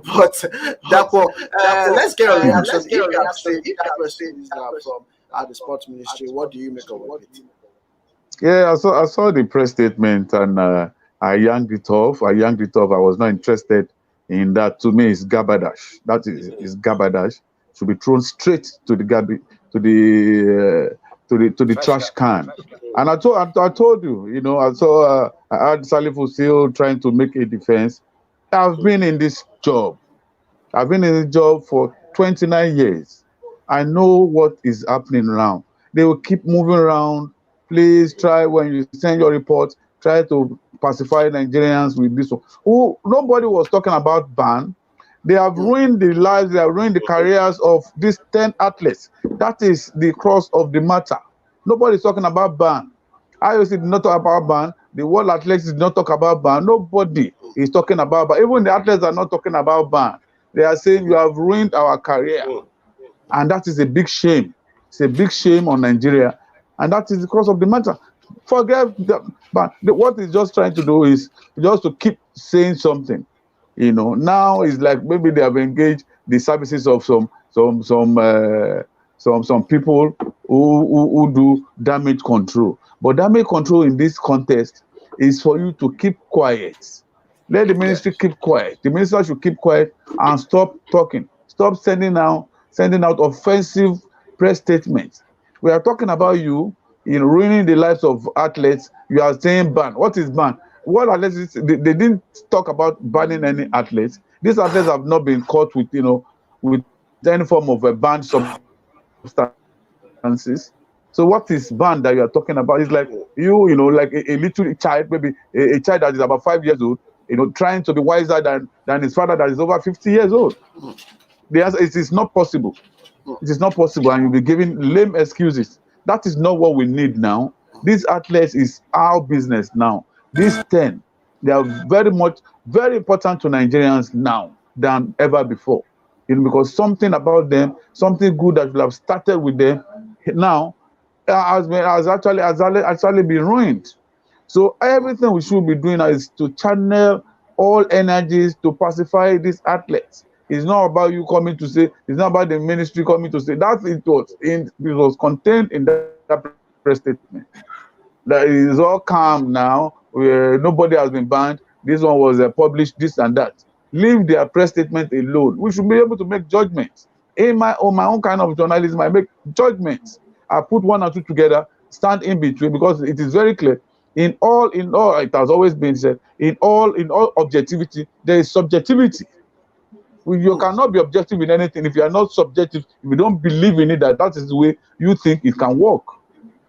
But let's get a reaction. If that question is from the sports ministry, what do you make of it? Yeah, I saw the press statement and I yanked it off. I was not interested in that. To me, it's garbage. That is garbage. Should be thrown straight to the garbage, to the trash can. And I told you, I saw I had Salifu still trying to make a defense. I've been in this job for 29 years. I know what is happening around. They will keep moving around. Please try, when you send your report, try to pacify Nigerians with this one. Nobody was talking about ban. They have ruined the lives, they have ruined the careers of these 10 athletes. That is the cross of the matter. Nobody is talking about ban. IOC did not talk about ban. The World Athletics did not talk about ban. Nobody is talking about ban. Even the athletes are not talking about ban. They are saying you have ruined our career. And that is a big shame. It's a big shame on Nigeria. And that is the cross of the matter. Forget that. But what he's just trying to do is just to keep saying something. Now it's like maybe they have engaged the services of some people who do damage control. But damage control in this context is for you to keep quiet. Let the ministry keep quiet. The minister should keep quiet and stop talking. Stop sending out offensive press statements. We are talking about you ruining the lives of athletes. You are saying ban. What is ban? What athletes? They didn't talk about banning any athletes. These athletes have not been caught with any form of a banned substances. So what is ban that you are talking about? It's like like a little child, maybe a child that is about 5 years old, trying to be wiser than his father that is over 50 years old. The answer is it's not possible. It is not possible, and you'll be giving lame excuses. That is not what we need now. These athletes is our business now. These 10, they are very important to Nigerians now than ever before. Because something about them, something good that will have started with them now has actually been ruined. So everything we should be doing now is to channel all energies to pacify these athletes. It's not about you coming to say, it's not about the ministry coming to say. It was contained in that press statement. That it is all calm now. Nobody has been banned. This one was published, this and that. Leave their press statement alone. We should be able to make judgments. In my own kind of journalism, I make judgments. I put one or two together, stand in between, because it is very clear. In all, it has always been said, in all objectivity, there is subjectivity. You cannot be objective in anything if you are not subjective. If you don't believe in it, that is the way you think it can work.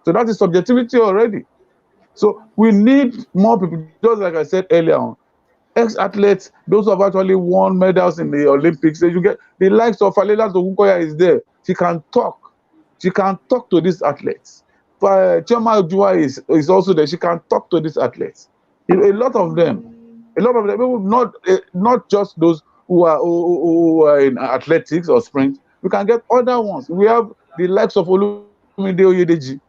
So that is subjectivity already. So we need more people, just like I said earlier on. Ex-athletes, those who have actually won medals in the Olympics, you get the likes of Alela Nwokocha is there. She can talk. She can talk to these athletes. Chioma Ojua is also there. She can talk to these athletes. A lot of them, not just those who are in athletics or sprint. We can get other ones. We have the likes of Okagbare.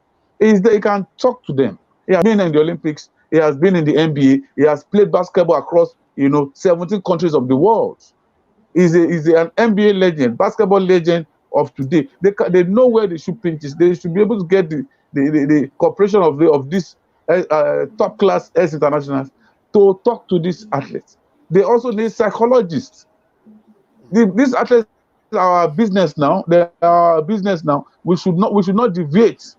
He can talk to them. He has been in the Olympics. He has been in the NBA. He has played basketball across 17 countries of the world. He's an NBA legend, basketball legend, of today. They know where they should pinch. They should be able to get the cooperation of this top class S internationals to talk to these athletes. They also need psychologists. These athletes are our business now. They are our business now. We should not deviate.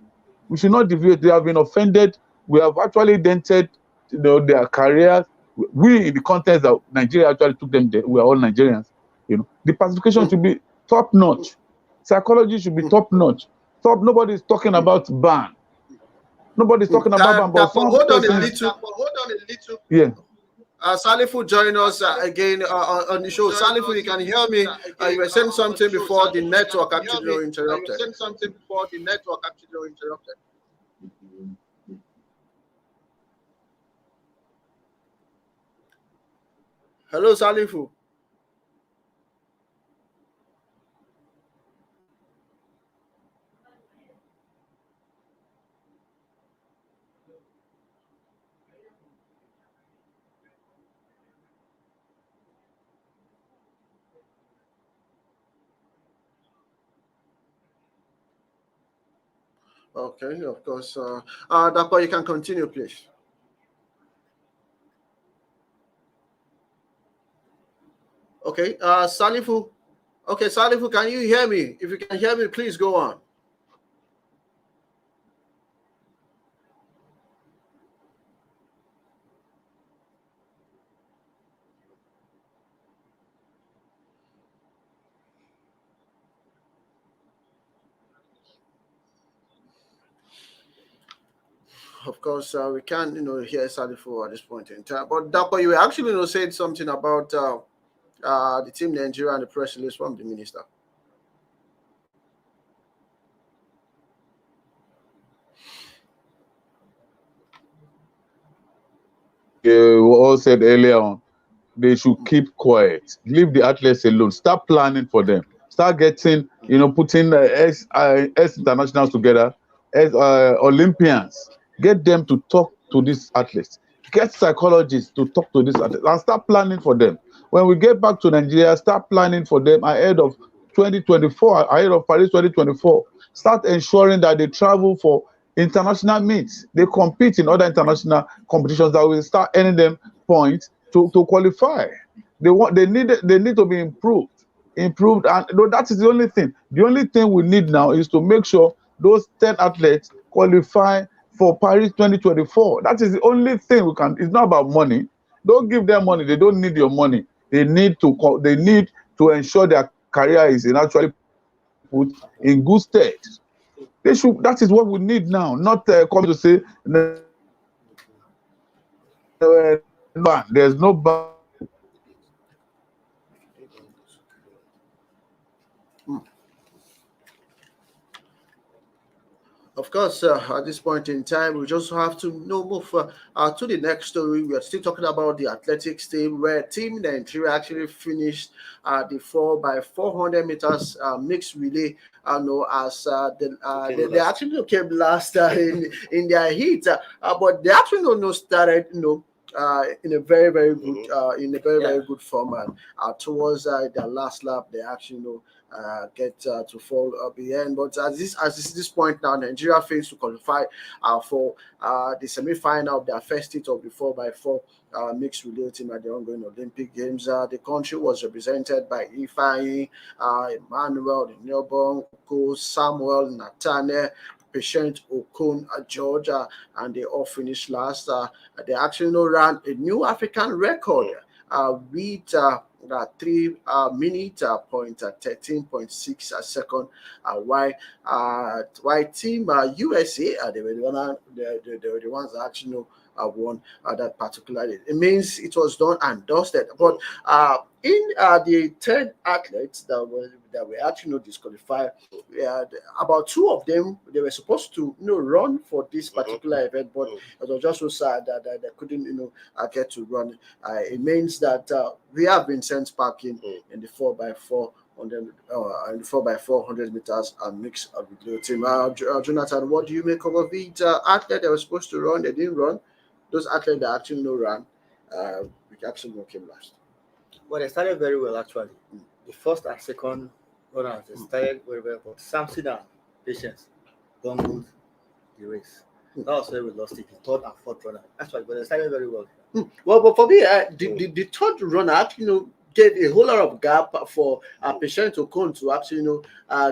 We should not deviate. They have been offended. We have actually dented, their careers. We, in the context that Nigeria actually took them there, we are all Nigerians. The pacification should be top notch. Psychology should be top notch. Nobody is talking about ban. Nobody's talking about ban. But hold on a little. Yeah. Salifu join us again on the show. Salifu, you can hear me. You were saying something before the network actually interrupted. Hello, Salifu. Okay, of course. Dapo, you can continue, please. Okay, Salifu. Okay, Salifu, can you hear me? If you can hear me, please go on. Of course, we can't, hear Salifu at this point in time. But Dapo, you were actually, saying something about the team Nigeria and the press release from the minister. We all said earlier on, they should keep quiet. Leave the athletes alone. Start planning for them. Start getting, putting S internationals together, as Olympians. Get them to talk to these athletes. Get psychologists to talk to these athletes and start planning for them. When we get back to Nigeria, start planning for them ahead of 2024, ahead of Paris 2024. Start ensuring that they travel for international meets. They compete in other international competitions that will start earning them points to qualify. They need to be improved, and that is the only thing. The only thing we need now is to make sure those 10 athletes qualify for Paris 2024. That is the only thing we can. It's not about money. Don't give them money. They don't need your money. They need to ensure their career is actually put in good state. They should. That is what we need now. Not come to say there's no ban. Of course, at this point in time, we just have to move to the next story. We are still talking about the athletics team, where Team Nigeria actually finished the 4x400 meters mixed relay. They actually came last in their heat, but they actually started in a very very good very good format. Towards their last lap, they actually get to fall behind. But at this point now, Nigeria fails to qualify for the semi-final of their first hit of the 4x4 mixed relay team at the ongoing Olympic Games. The country was represented by Ifeanyi, Emmanuel Nyobonko, Samuel Natane, Patient Okon, Georgia, and they all finished last. They actually ran a new African record with 3 minute point 13.6 second. Why Team USA they were the ones that actually won that particular day. It means it was done and dusted. But in the 10 athletes that were actually disqualified, about 2 of them, they were supposed to run for this particular event, but it was just so sad that they couldn't get to run. It means that we have been sent back in the 4x4 on the 4x400 meters and mixed relay team. Jonathan, what do you make of it? Athletes that were supposed to run, they didn't run. Those athletes that actually ran, which actually came last. Well, they started very well actually. The first and second runners. They started very well, but Samson and Patience bungled the race. That was where we lost it. The third and fourth runner. That's why, but they started very well. Well, but for me, the third runner actually, gave a whole lot of gap for Patient Okon to actually,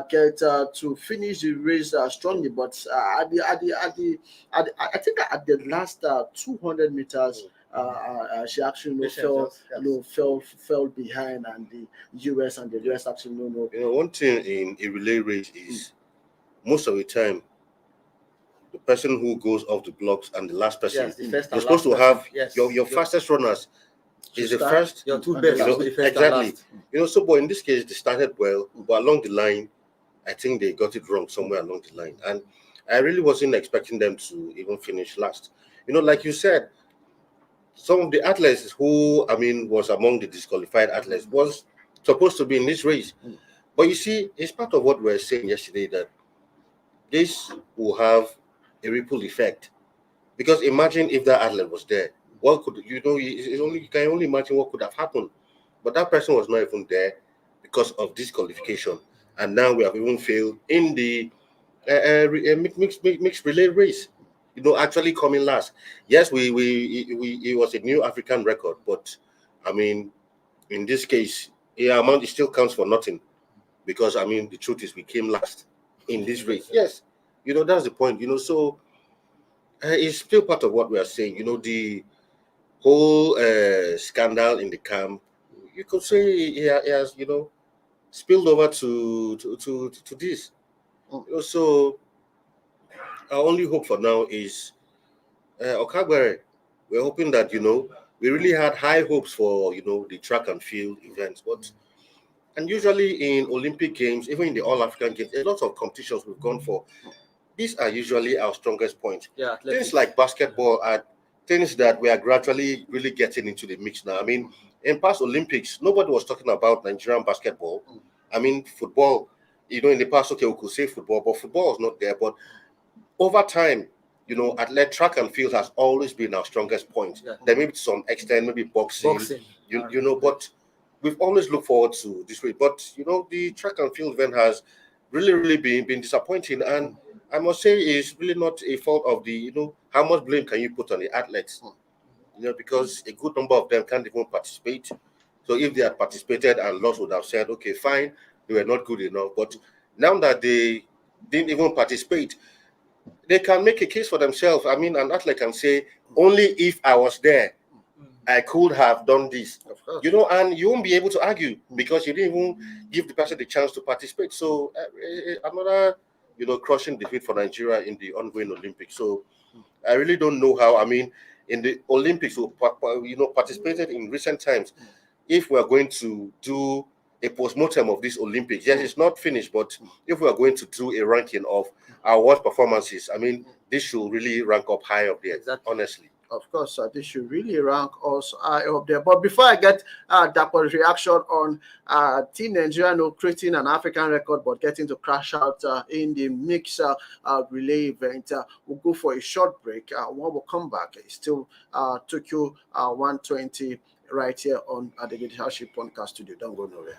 get to finish the race strongly. But I think at the last 200 meters, she actually fell behind, and the US and the rest actually one thing in a relay race is most of the time the person who goes off the blocks and the last person, you're supposed to have your fastest runners is the first, your two best, exactly. So but in this case they started well, but along the line I think they got it wrong somewhere along the line, and I really wasn't expecting them to even finish last. Like you said, some of the athletes who was among the disqualified athletes was supposed to be in this race. But you see, it's part of what we were saying yesterday, that this will have a ripple effect, because imagine if that athlete was there, what could you can only imagine what could have happened. But that person was not even there because of disqualification, and now we have even failed in the mixed relay race. Actually coming last. Yes, it was a new African record, but in this case, it still counts for nothing, because the truth is we came last in this race. Yes, that's the point. So it's still part of what we are saying. The whole scandal in the camp, you could say it has spilled over to this. So our only hope for now is Okagbare. We're hoping that we really had high hopes for the track and field events, and usually in Olympic Games, even in the All African Games, a lot of competitions we've gone for, these are usually our strongest points. Things like basketball are things that we are gradually really getting into the mix now. In past Olympics, nobody was talking about Nigerian basketball. Football, in the past, okay, we could say football, but football was not there. But over time, track and field has always been our strongest point. Then maybe to some extent, maybe boxing. But we've always looked forward to this way. But the track and field event has really been disappointing, and I must say it's really not a fault of the how much blame can you put on the athletes? Because a good number of them can't even participate. So if they had participated and lost, would have said, okay, fine, they were not good enough. But now that they didn't even participate, they can make a case for themselves. An athlete can say, only if I was there, I could have done this. And you won't be able to argue because you didn't even give the person the chance to participate. So another, crushing defeat for Nigeria in the ongoing Olympics. So I really don't know how. In the Olympics, participated in recent times. If we are going to do a post-mortem of this Olympics, yes, it's not finished, but if we are going to do a ranking of our worst performances, this should really rank up high up there, honestly. Of course, this should really rank us high up there. But before I get Dapo's reaction on Team Nigeria creating an African record but getting to crash out in the mixed relay event, we'll go for a short break. When we come back, it's still Tokyo 120 right here on the Leadership Podcast Studio. Don't go nowhere.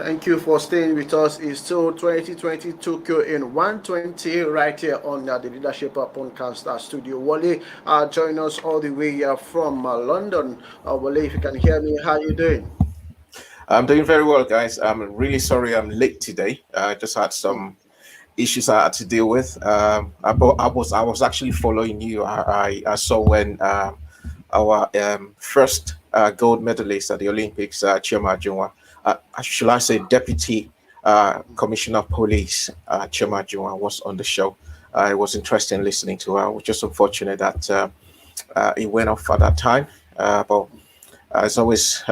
Thank you for staying with us. It's still 2020 Tokyo in 120 right here on the Leadership Podcast studio. Wale, join us all the way from London. Wale, if you can hear me, how you doing? I'm doing very well, guys. I'm really sorry I'm late today. I just had some issues I had to deal with. I was actually following you. I saw when our first gold medalist at the Olympics, Chima Junwa, should I say Deputy Commissioner of Police, Chima Junwa, was on the show. It was interesting listening to her. It was just unfortunate that it went off at that time. But it's always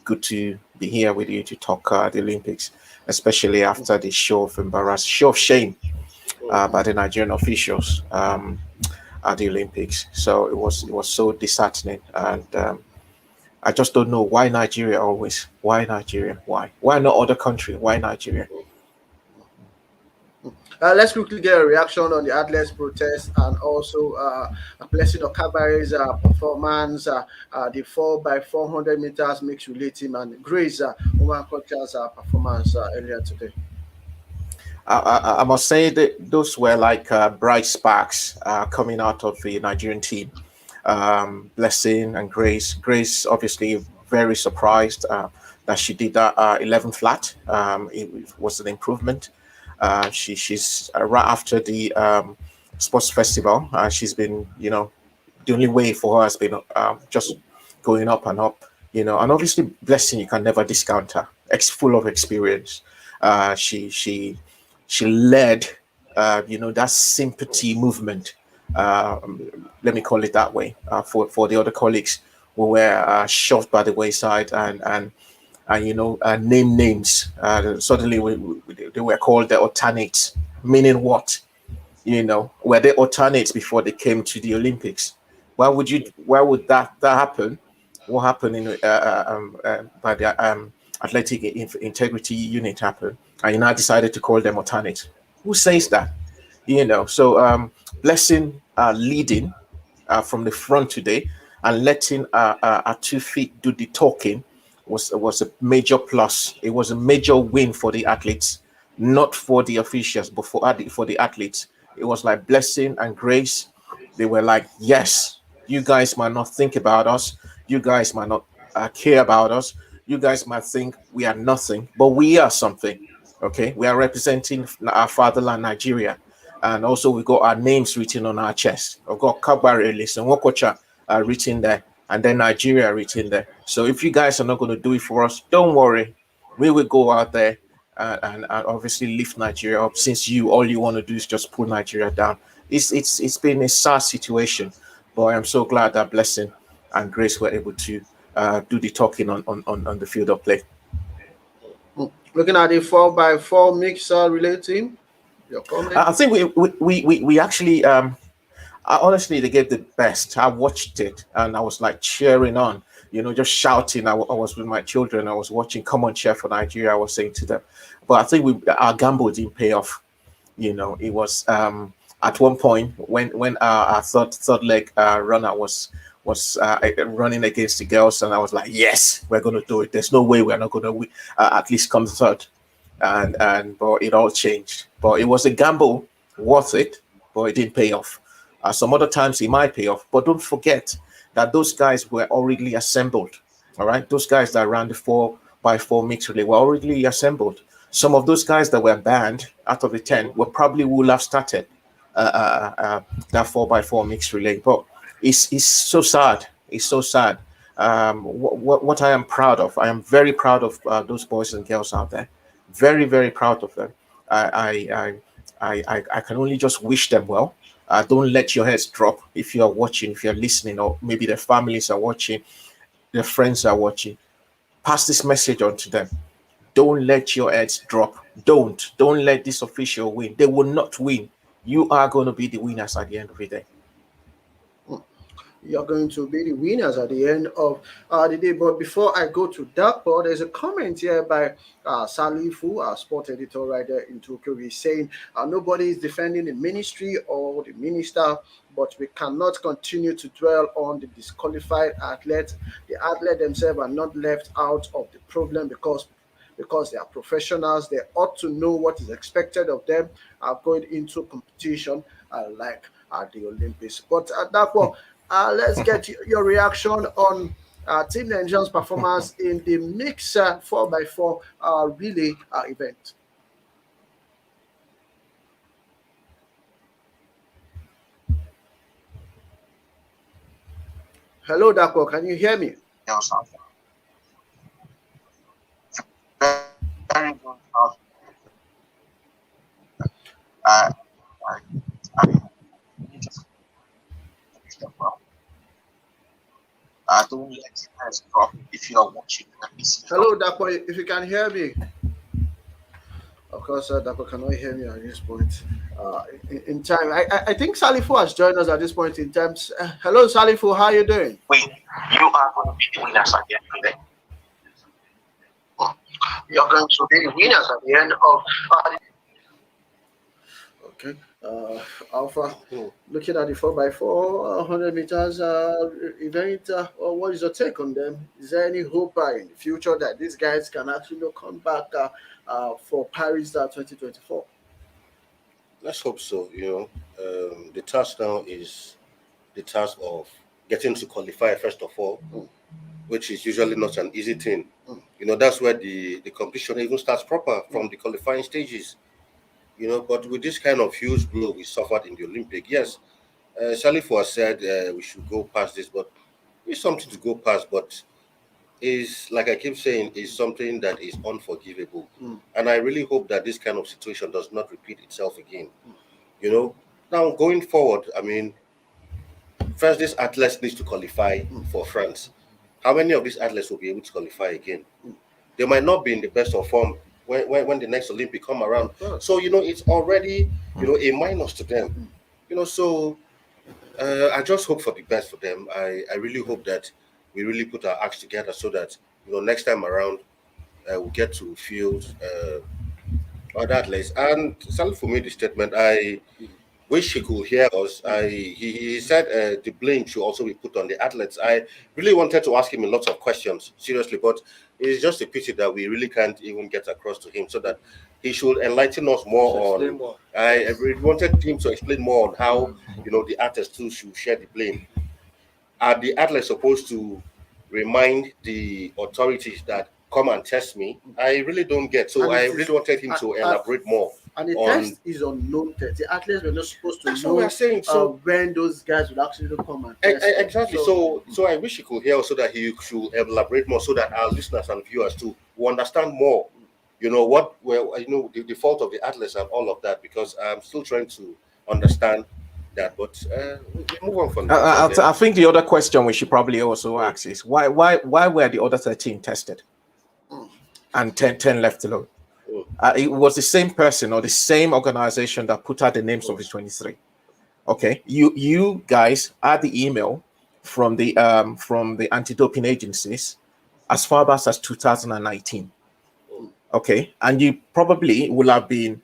good to be here with you to talk the Olympics, especially after the show of shame by the Nigerian officials at the Olympics. So it was so disheartening, and I just don't know why Nigeria always. Why Nigeria? Why not other country? Why Nigeria? Let's quickly get a reaction on the athletes' protest and also a blessing of Okabare's performance, the 4 by 400 meters mixed relay team, and Grace Nwokocha's performance earlier today. I must say that those were like bright sparks coming out of the Nigerian team. Blessing and Grace. Grace obviously very surprised that she did that 11 flat. It was an improvement. She's right after the sports festival. She's been, the only way for her has been just going up and up, and obviously Blessing, you can never discount her. Full of experience. She led, that sympathy movement. Let me call it that way for the other colleagues who were shoved by the wayside and name names. Suddenly they were called the alternates, meaning what? Were they alternates before they came to the Olympics? Why would that happen? What happened in by the athletic integrity unit happened, and you now decided to call them alternates? Who says that? So Blessing leading from the front today and letting our 2 feet do the talking was a major plus. It was a major win for the athletes, not for the officials, but for the athletes. It was like Blessing and Grace. They were like, yes, you guys might not think about us. You guys might not care about us. You guys might think we are nothing, but we are something. Okay, we are representing our fatherland, Nigeria, and also we got our names written on our chest. We've got Okagbare and Nwokocha written there, and then Nigeria written there. So if you guys are not going to do it for us, don't worry. We will go out there and obviously lift Nigeria up. Since all you want to do is just pull Nigeria down. It's been a sad situation, but I'm so glad that Blessing and Grace were able to do the talking on the field of play. Looking at the 4 by 4 mixer relay team, your comment? I think we actually honestly, they gave the best. I watched it and I was like cheering on, just shouting. I was with my children. I was watching. Come on, cheer for Nigeria. I was saying to them, but I think our gamble didn't pay off. It was at one point when our third leg runner was running against the girls, and I was like, yes, we're going to do it. There's no way we're not going to at least come third. But it all changed. But it was a gamble, worth it, but it didn't pay off. Some other times it might pay off, but don't forget that those guys were already assembled. All right, those guys that ran the 4 by 4 mixed relay were already assembled. Some of those guys that were banned out of the 10 would have started that 4 by 4 mixed relay. But it's so sad. It's so sad. What I am proud of, I am very proud of those boys and girls out there. Very, very proud of them. I can only just wish them well. Don't let your heads drop if you are watching, if you're listening, or maybe their families are watching, their friends are watching. Pass this message on to them. Don't let your heads drop. Don't let this official win. They will not win. You are going to be the winners at the end of the day. You're going to be the winners at the end of the day. But before I go to that part, there's a comment here by Salifu, our sport editor right there in Tokyo. He's saying nobody is defending the ministry or the minister, but we cannot continue to dwell on the disqualified athletes. The athletes themselves are not left out of the problem because because they are professionals. They ought to know what is expected of them going into competition like the Olympics. But therefore, let's get your reaction on Team Nigerian's performance in the mixed 4x4 relay event. Hello, Dapo, can you hear me? Yes, very good. Don't let it drop if you are watching. Hello, Dapo, if you can hear me. Of course, Dapo cannot hear me at this point in time. I think Salifu has joined us at this point in time. Hello, Salifu, how are you doing? Wait, you are going to be the winners at the end of the day. You're going to be the winners at the end of Okay. Alpha, looking at the 4x4 100 meters event, what is your take on them? Is there any hope in the future that these guys can actually come back for Paris 2024? Let's hope so. The task now is the task of getting to qualify first of all, which is usually not an easy thing. That's where the competition even starts proper from the qualifying stages. But with this kind of huge blow we suffered in the Olympic, yes, Salifu has said we should go past this, but it's something to go past, but is, like I keep saying, is something that is unforgivable. And I really hope that this kind of situation does not repeat itself again. Now going forward, I mean, first, this athletes needs to qualify for France. How many of these athletes will be able to qualify again? They might not be in the best of form when the next Olympic come around. So, it's already, a minus to them. So I just hope for the best for them. I really hope that we really put our acts together so that, next time around, we'll get to field other athletes. And Salif made the statement, I wish he could hear us. He said the blame should also be put on the athletes. I really wanted to ask him a lot of questions, seriously, but it's just a pity that we really can't even get across to him so that he should enlighten us more on. I really wanted him to explain more on how the athletes too should share the blame. Are the athletes supposed to remind the authorities that come and test me? I really don't get. So I really wanted him to elaborate more. And the test is unknown test. The athletes were not supposed to That's know what we are saying. So when those guys would actually come and test. Exactly. So I wish he could hear so that he should elaborate more, so that our listeners and viewers too will understand more. The fault of the athletes and all of that, because I'm still trying to understand that. But we move on from that. I think the other question we should probably also ask is why were the other 13 tested and 10 left alone? It was the same person or the same organization that put out the names of the 23. Okay, you guys had the email from the anti-doping agencies as far back as 2019. Okay, and you probably will have been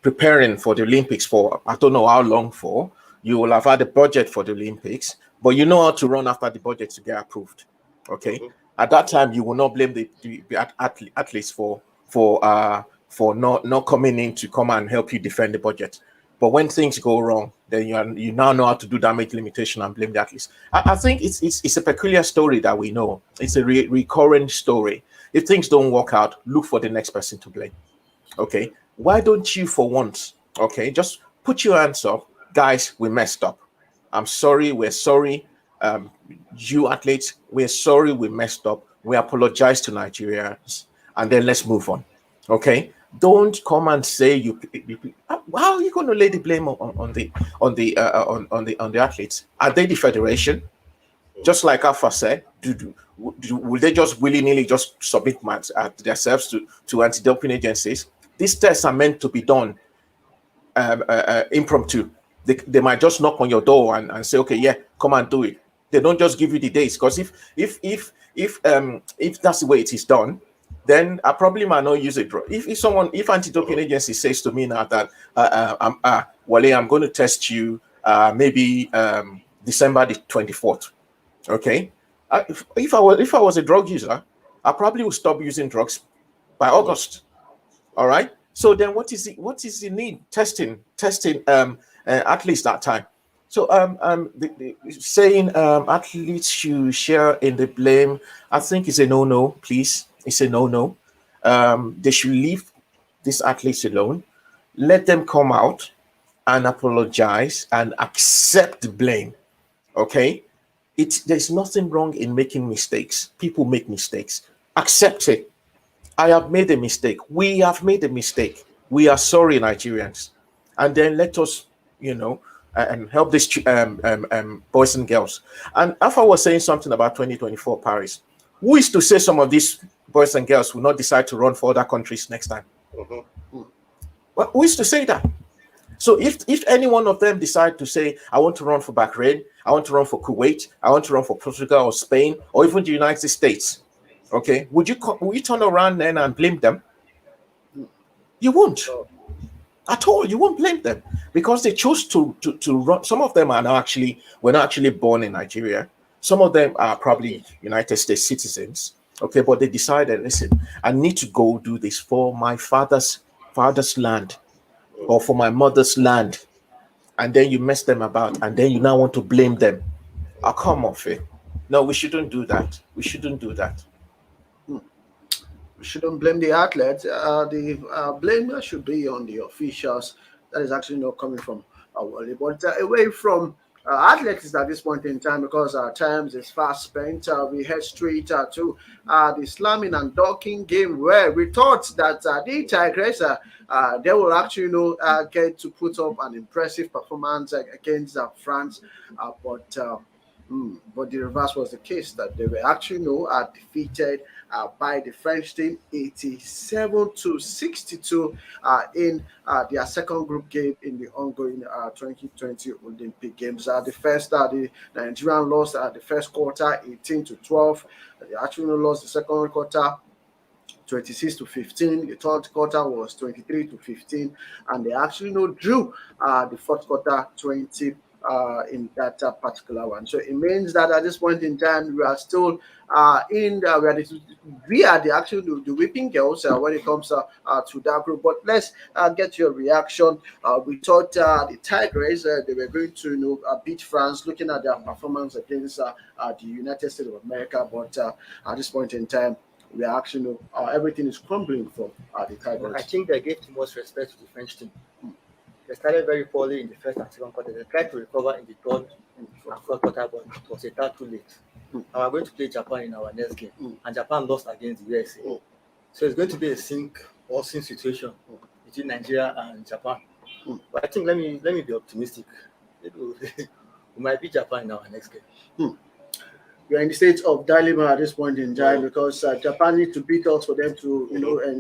preparing for the Olympics for I don't know how long for. You will have had a budget for the Olympics, but you know how to run after the budget to get approved. Okay, at that time you will not blame the athletes for not coming in to come and help you defend the budget. But when things go wrong, then you now know how to do damage limitation and blame the athletes. I think it's a peculiar story that we know. It's a recurring story. If things don't work out, look for the next person to blame. Okay, why don't you, for once, just put your hands up, guys? We messed up. I'm sorry. We're sorry. You athletes, we're sorry. We messed up. We apologize to Nigerians, and then let's move on. Okay. Don't come and say how are you going to lay the blame on the athletes? Are they the federation? Just like Alpha said, will they just willy-nilly just submit themselves to anti-doping agencies? These tests are meant to be done impromptu. They might just knock on your door and say, okay, yeah, come and do it. They don't just give you the dates, because if that's the way it is done, then I probably might not use it. If anti-doping agency says to me now that Wale, I'm going to test you maybe December the 24th. Okay, if I was a drug user, I probably will stop using drugs by August. All right. So then, what is the need testing athletes that time? So saying athletes should share in the blame, I think is a no. Please, it's a no. They should leave these athletes alone. Let them come out and apologize and accept the blame. Okay, there's nothing wrong in making mistakes. People make mistakes. Accept it. I have made a mistake. We have made a mistake. We are sorry, Nigerians. And then let us, and help these boys and girls. And Alpha was saying something about 2024 Paris. Who is to say some of these boys and girls will not decide to run for other countries next time? Well, who is to say that? So if any one of them decide to say, I want to run for Bahrain, I want to run for Kuwait, I want to run for Portugal or Spain, or even the United States, okay, would you turn around then and blame them? You won't. At all. You won't blame them because they chose to run. Some of them were not actually born in Nigeria. Some of them are probably United States citizens. Okay, but they decided, listen, I need to go do this for my father's land or for my mother's land. And then you mess them about, and then you now want to blame them. Oh, come off it. No, we shouldn't do that. We shouldn't do that. We shouldn't blame the athletes. The blame should be on the officials. That is actually not coming from Wally, but away from athletics at this point in time because our time is fast spent. We head straight to the slamming and docking game where we thought that the Tigers they will actually get to put up an impressive performance against France, but the reverse was the case that they were actually defeated by the French team 87-62 in their second group game in the ongoing 2020 Olympic Games. The Nigerian lost the first quarter 18-12. They actually lost the second quarter 26-15. The third quarter was 23-15, and they actually drew the fourth quarter 20 in that particular one. So it means that at this point in time, we are still we are the whipping girls when it comes to that group. But let's get your reaction. We thought the Tigers they were going to beat France, looking at their performance against the United States of America. But at this point in time, we are actually everything is crumbling for the Tigers. I think they gave too much respect to the French team. They started very poorly in the first and second quarter. They tried to recover in the third and fourth quarter, but it was a tad too late. And we're going to play Japan in our next game, and Japan lost against the USA. So it's going to be a sink or swim situation between Nigeria and Japan. But I think let me be optimistic. We might beat Japan in our next game. We are in the state of dilemma at this point in time because Japan need to beat us for them to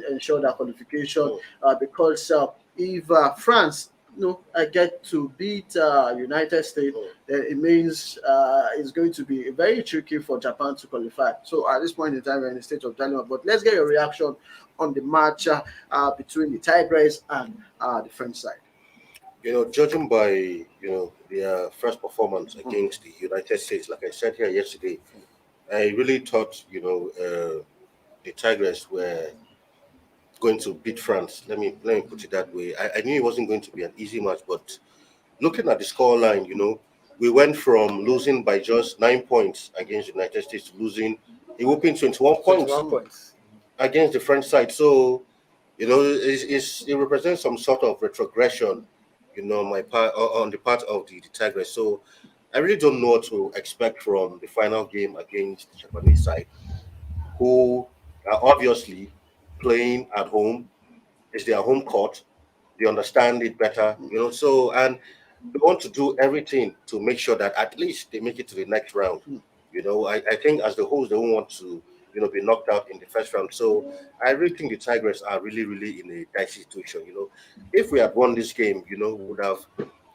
ensure their qualification. Because if France get to beat United States, then it means it's going to be very tricky for Japan to qualify. So at this point in time, we're in the state of dilemma. But let's get your reaction on the match between the Tigers and the French side. Judging by their first performance against the United States, like I said here yesterday, I really thought the Tigers were going to beat France. Let me put it that way. I knew it wasn't going to be an easy match, but looking at the scoreline, we went from losing by just 9 points against the United States to losing a whopping 21 points against the French side. So it represents some sort of retrogression on the part of the Tigers. So I really don't know what to expect from the final game against the Japanese side, who are obviously playing at home. It's their home court. They understand it better, so, and they want to do everything to make sure that at least they make it to the next round. I think as the host, they won't want to be knocked out in the first round. So I really think the Tigers are really, really in a dicey situation. If we had won this game, we would have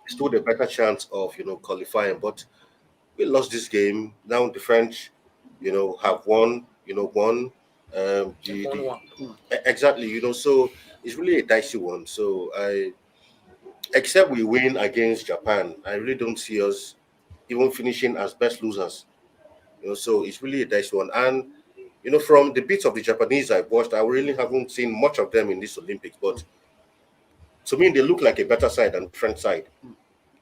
stood a better chance of qualifying. But we lost this game. Now the French, have won. Exactly. So it's really a dicey one. So except we win against Japan, I really don't see us even finishing as best losers. So it's really a dicey one. And from the bits of the Japanese I've watched, I really haven't seen much of them in this Olympics. But to me, they look like a better side than the French side.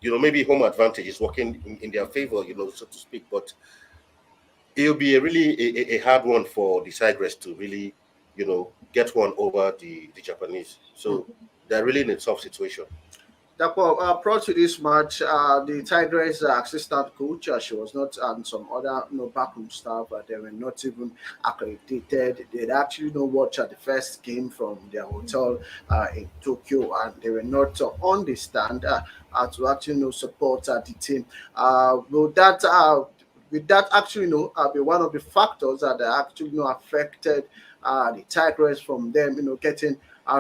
Maybe home advantage is working in their favor, so to speak. But it'll be a hard one for the Tigers to really, get one over the Japanese. So they're really in a tough situation. Prior to this match, the Tigers assistant coach, she was not, and some other backroom staff, they were not even accredited. They actually watch the first game from their hotel in Tokyo, and they were not on the stand to actually support the team. With that actually be one of the factors that actually affected the Tigers from them getting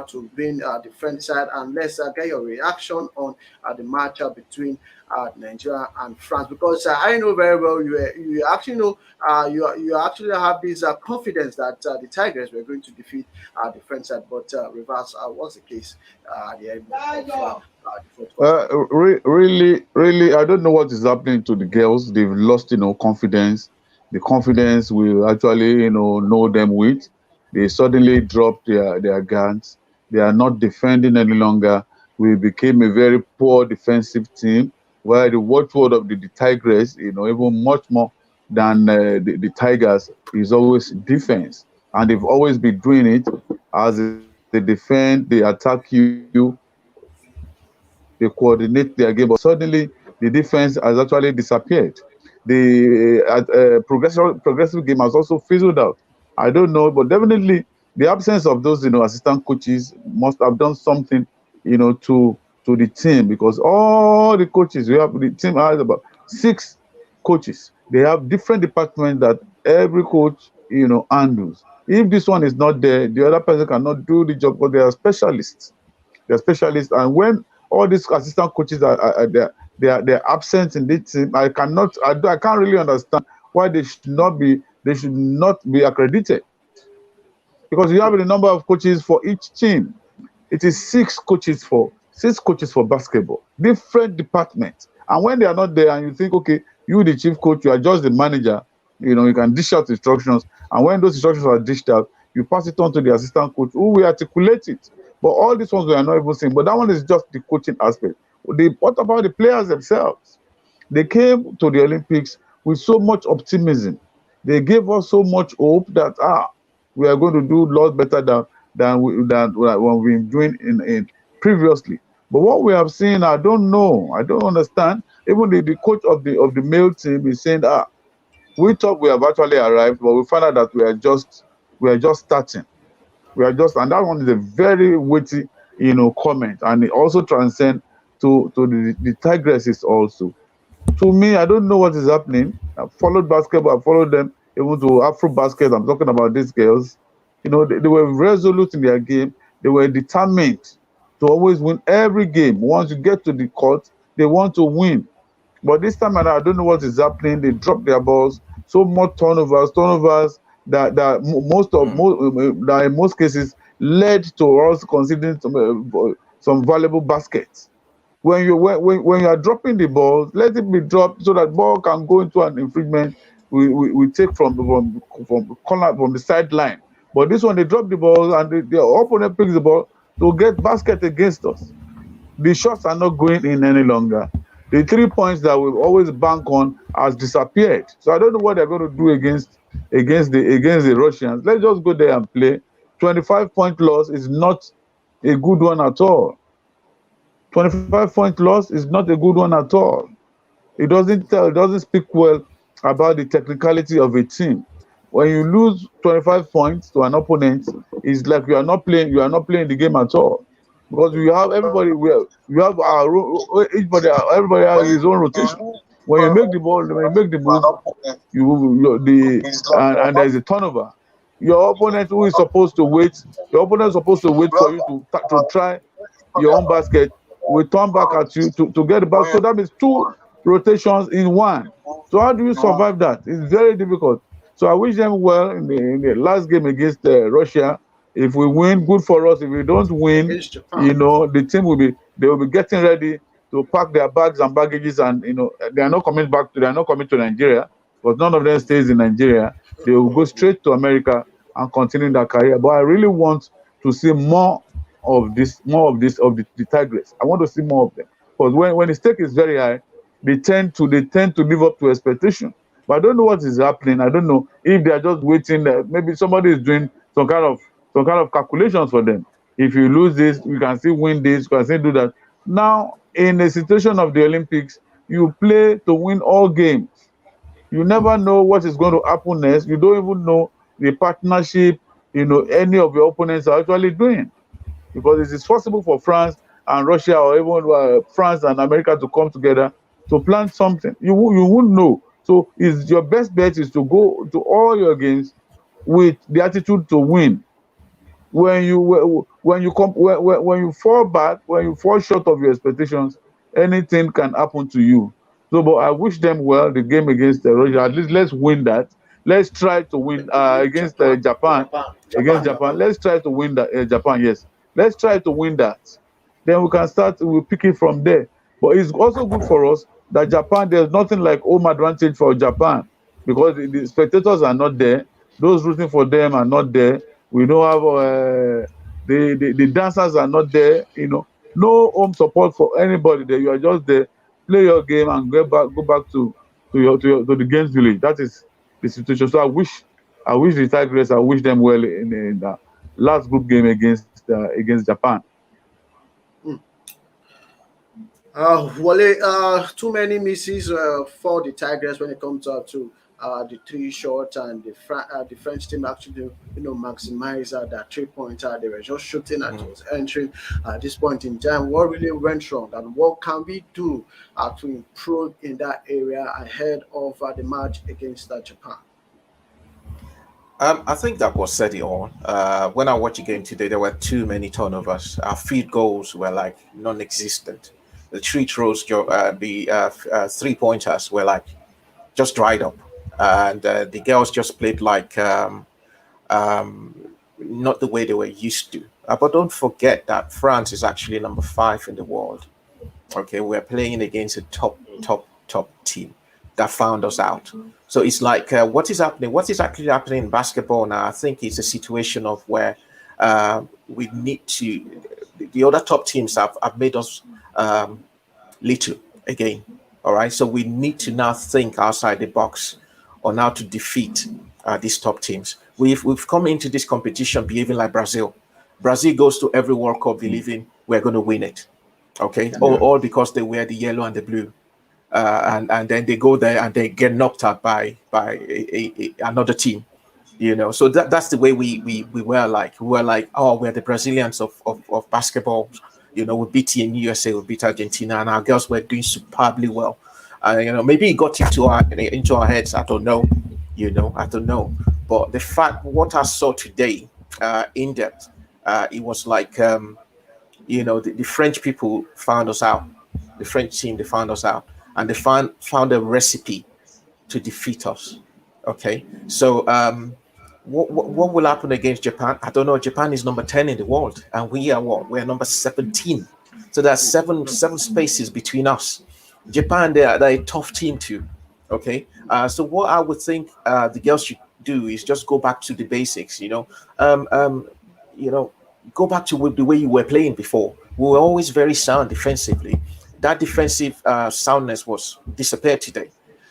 to win the French side. And let's get your reaction on the match between Nigeria and France, because I know very well you actually you actually have this confidence that the Tigers were going to defeat the French side, but reverse was the case at the end of the fourth. Really, I don't know what is happening to the girls. They've lost, confidence. The confidence we actually, know them with. They suddenly dropped their guns. They are not defending any longer. We became a very poor defensive team, where the watchword of the Tigers, even much more than the Tigers, is always defense. And they've always been doing it as they defend, they attack you, they coordinate their game. But suddenly, the defense has actually disappeared. The progressive game has also fizzled out. I don't know, but definitely the absence of those, assistant coaches must have done something, to the team, because all the coaches the team has about 6 coaches. They have different departments that every coach, handles. If this one is not there, the other person cannot do the job, but they are specialists. They're specialists, and when all these assistant coaches are they're absent in this team, I can't really understand why they should not be accredited, because you have the number of coaches for each team. It is 6 coaches for basketball, different departments. And when they are not there, and you think, okay, you the chief coach, you are just the manager, you can dish out instructions, and when those instructions are dished out, you pass it on to the assistant coach who will articulate it. But all these ones we are not even seeing. But that one is just the coaching aspect. What about the players themselves? They came to the Olympics with so much optimism. They gave us so much hope that we are going to do a lot better than when we've been doing in previously. But what we have seen, I don't know. I don't understand. Even the coach of the male team is saying, we thought we have actually arrived, but we found out that we are just starting. And that one is a very weighty, comment, and it also transcends to the Tigresses also. To me, I don't know what is happening. I've followed basketball, I've followed them even to Afro basket. I'm talking about these girls. They were resolute in their game. They were determined to always win every game. Once you get to the court, they want to win. But this time around, I don't know what is happening. They drop their balls. So much turnovers that in most cases led to us considering some valuable baskets. When you are dropping the ball, let it be dropped so that ball can go into an infringement. We take from corner, from the sideline. But this one, they drop the ball and the opponent picks the ball to get basket against us. The shots are not going in any longer. The 3 points that we always bank on has disappeared. So I don't know what they're going to do against the Russians. Let's just go there and play. 25-point loss is not a good one at all. 25-point loss is not a good one at all. It doesn't speak well about the technicality of a team. When you lose 25 points to an opponent, it's like you are not playing the game at all. Because everybody has his own rotation. When you make the ball, when you make the move, and there is a turnover. Your opponent who is supposed to wait, for you to try your own basket will turn back at you to get the back. So that means 2 rotations in one. So how do you survive that? It's very difficult. So I wish them well in the last game against Russia. If we win, good for us. If we don't win, the team will be getting ready to pack their bags and baggages, and they are not coming to Nigeria. but none of them stays in Nigeria. They will go straight to America and continue their career. But I really want to see more of the Tigers. I want to see more of them, because when the stake is very high, they tend to live up to expectation. But I don't know what is happening. I don't know if they are just waiting. Maybe somebody is doing some kind of calculations for them. If you lose this, you can still win this. You can still do that. Now, in a situation of the Olympics, you play to win all games. You never know what is going to happen next. You don't even know the partnership, any of your opponents are actually doing. Because it is possible for France and Russia, or even France and America, to come together to plan something. You wouldn't know. So is your best bet is to go to all your games with the attitude to win. When you fall back, when you fall short of your expectations, anything can happen to you. So, but I wish them well. The game against Russia, at least let's win that. Let's try to win against Japan. Against Japan, let's try to win that. Japan, yes, let's try to win that. Then we can start. We'll pick it from there. But it's also good for us that Japan, there's nothing like home advantage for Japan, because the spectators are not there. Those rooting for them are not there. We don't have the dancers are not there. No home support for anybody there. You are just there, play your game and go back to the games village. That is the situation. So I wish the Tigers, I wish them well in the last group game against Japan. Wale, too many misses for the Tigers when it comes to the 3 shots, and the French team actually, maximize that 3-pointer. They were just shooting and it was entering at this point in time. What really went wrong, and what can we do to improve in that area ahead of the match against Japan? I think that was said it all. When I watched the game today, there were too many turnovers. Our field goals were like non-existent. The free throws, the 3-pointers were like just dried up, and the girls just played like not the way they were used to. But don't forget that France is actually number 5 in the world. Okay, we're playing against a top team that found us out. So it's like, what is happening? What is actually happening in basketball now? I think it's a situation of where we need to. The other top teams have made us little again. All right, so we need to now think outside the box on how to defeat these top teams. We've come into this competition behaving like Brazil. Brazil goes to every World Cup believing we're going to win it. Okay, all because they wear the yellow and the blue, and then they go there and they get knocked out by another team. So that's the way we were like. We were like, oh, we're the Brazilians of basketball. We beat Team USA, we beat Argentina, and our girls were doing superbly well. Maybe it got into our heads. I don't know. I don't know. But the fact, what I saw today, in depth, it was like, the French people found us out. The French team, they found us out, and they found a recipe to defeat us. Okay, so what will happen against Japan? I don't know. Japan is number 10 in the world, and we are what? We're number 17. So there's seven spaces between us. Japan, they're a tough team too. Okay, so what I would think the girls should do is just go back to the basics. Go back to the way you were playing before. We were always very sound defensively. That defensive soundness was disappeared today.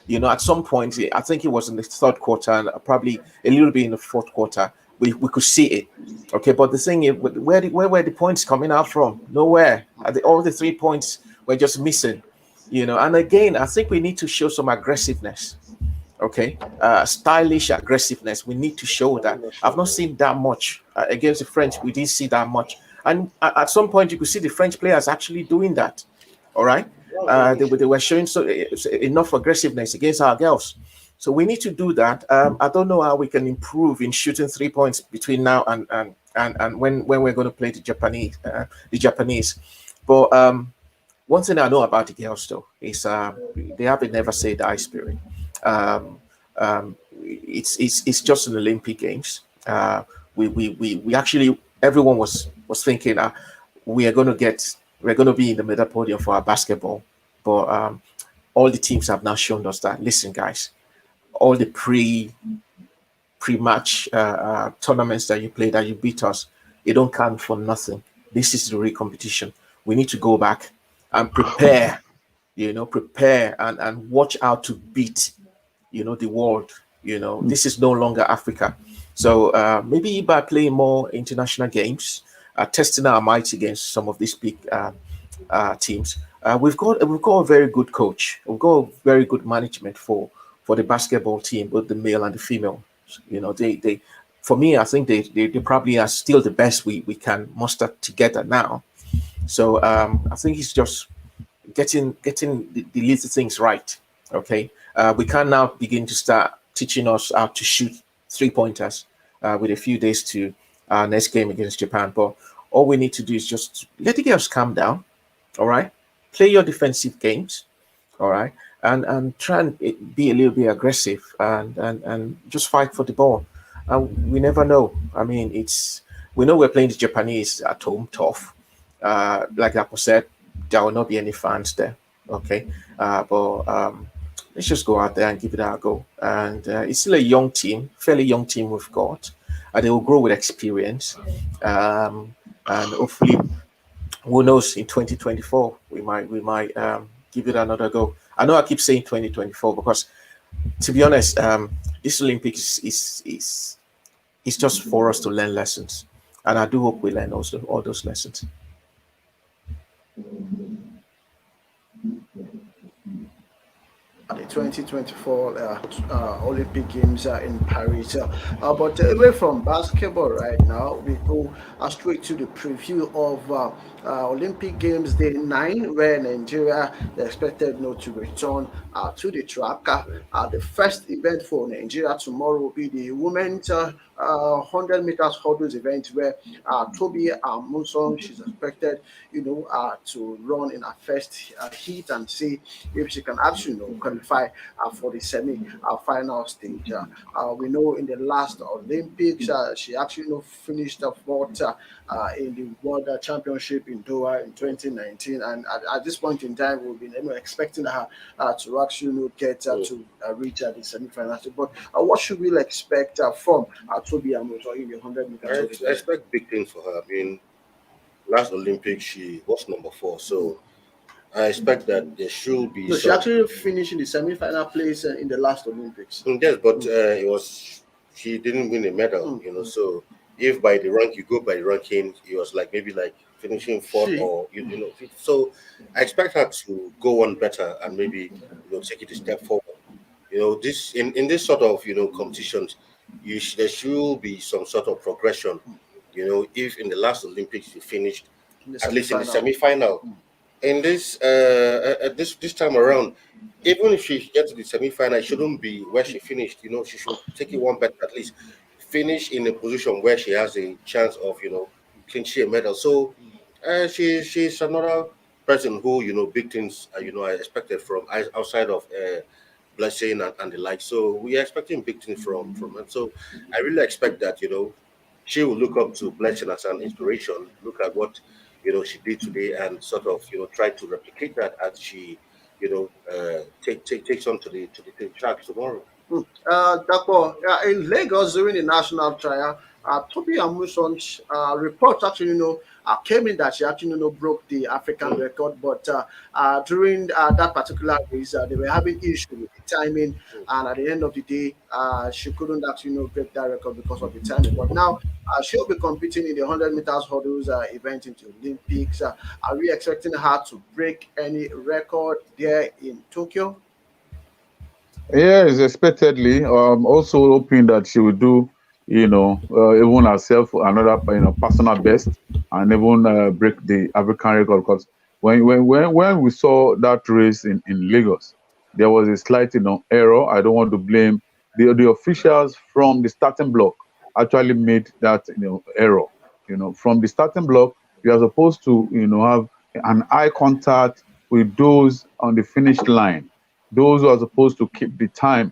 At some point, I think it was in the third quarter and probably a little bit in the fourth quarter, we could see it. Okay, but the thing is, where were the points coming out from? Nowhere. All the 3 points were just missing. And again, I think we need to show some aggressiveness. Okay, stylish aggressiveness. We need to show that. I've not seen that much against the French. We didn't see that much, and at some point you could see the French players actually doing that. All right, they were showing enough aggressiveness against our girls. So we need to do that. I don't know how we can improve in shooting 3 points between now and when we're going to play the Japanese. But one thing I know about the girls though is they have a never say die spirit. It's just an Olympic Games. We actually, everyone was thinking we're going to be in the middle podium for our basketball, but all the teams have now shown us that, listen guys, all the pre-match tournaments that you play that you beat us, it don't count for nothing. This is the real competition. We need to go back and prepare, prepare and watch out to beat, the world. This is no longer Africa. So maybe by playing more international games, testing our might against some of these big teams. We've got a very good coach. We've got a very good management for the basketball team, both the male and the female. They for me, I think they probably are still the best we can muster together now. So I think it's just getting the little things right. Okay, we can now begin to start teaching us how to shoot 3-pointers with a few days to our next game against Japan. But all we need to do is just let the girls calm down. All right, play your defensive games. All right, and try and be a little bit aggressive and just fight for the ball. We never know. I mean, we know we're playing the Japanese at home, tough. Like Apple said, there will not be any fans there. Okay, but let's just go out there and give it our go. And it's still a young team, fairly young team we've got. They will grow with experience, and hopefully, who knows? In 2024, we might give it another go. I know I keep saying 2024 because, to be honest, this Olympics is just for us to learn lessons, and I do hope we learn also all those lessons. The 2024 Olympic Games in Paris. But away from basketball right now, we go straight to the preview of Olympic Games Day 9, where Nigeria is expected not to return to the track. The first event for Nigeria tomorrow will be the women's 100 meters hurdles event, where Toby Musong, she's expected, to run in her first heat and see if she can actually, qualify for the semi-final stage. We know in the last Olympics, she actually, finished fourth in the World Championship in Doha in 2019, and at this point in time, we've been expecting her to actually, get to reach the semi-final. But what should we expect from Toby Amuto in the 100 meters? I expect big things for her. I mean, last Olympics she was number 4, so I expect that there should be. So she actually finished in the semi-final place in the last Olympics. Yes, but she didn't win a medal, So if by the rank you go by the ranking, it was maybe finishing fourth or So I expect her to go on better and maybe take it a step forward. This in this sort of competitions, there should be some sort of progression. If in the last Olympics you finished at least in the semi-final, in this time around, even if she gets to the semi-final, it shouldn't be where she finished. She should take it one better, at least finish in a position where she has a chance of clinching a medal. So she's another person who big things I expected from outside of Blessing and the like. So we are expecting big things from her. So I really expect that she will look up to Blessing as an inspiration. Look at what she did today and sort of try to replicate that as she takes on to the track tomorrow. In Lagos during the national trial, Toby Amuson's report actually, came in that she actually, broke the African record, but during that particular race, they were having issues with the timing, and at the end of the day, she couldn't actually, break that record because of the timing. But now she'll be competing in the 100 meters hurdles event into Olympics. Are we expecting her to break any record there in Tokyo? Yes, expectedly. Also hoping that she will do, even herself another, personal best, and even break the African record. Because when we saw that race in Lagos, there was a slight, error. I don't want to blame the officials from the starting block. Actually made that, error. From the starting block, you are supposed to, have an eye contact with those on the finish line. Those who are supposed to keep the time.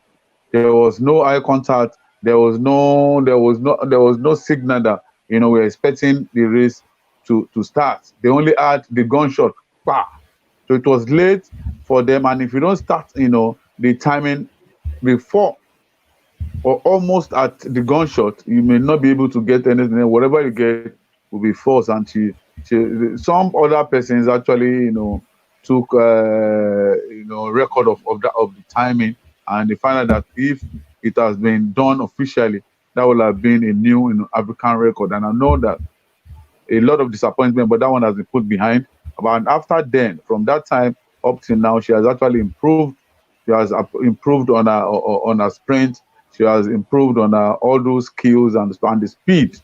There was no eye contact. There was no signal that we're expecting the race to start. They only had the gunshot. Bah! So it was late for them. And if you don't start, the timing before or almost at the gunshot, you may not be able to get anything. Whatever you get will be false. And some other persons actually, took record of the timing, and they find out that if it has been done officially, that will have been a new African record. And I know that a lot of disappointment, but that one has been put behind. But after then, from that time up till now, she has actually improved. She has improved on her sprint. She has improved on all those skills and the speed.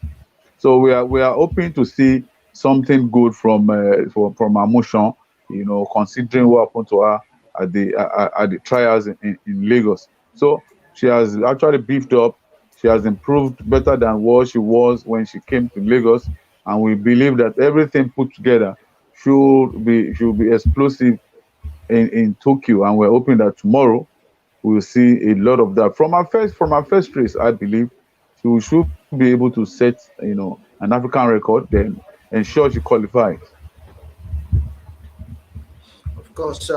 So we are hoping to see something good from Amushan, considering what happened to her at the trials in Lagos. So she has actually beefed up. She has improved better than what she was when she came to Lagos, and we believe that everything put together should be explosive in Tokyo, and we're hoping that tomorrow we'll see a lot of that. From our first race, I believe she should be able to set an African record, then ensure she qualifies. Of course,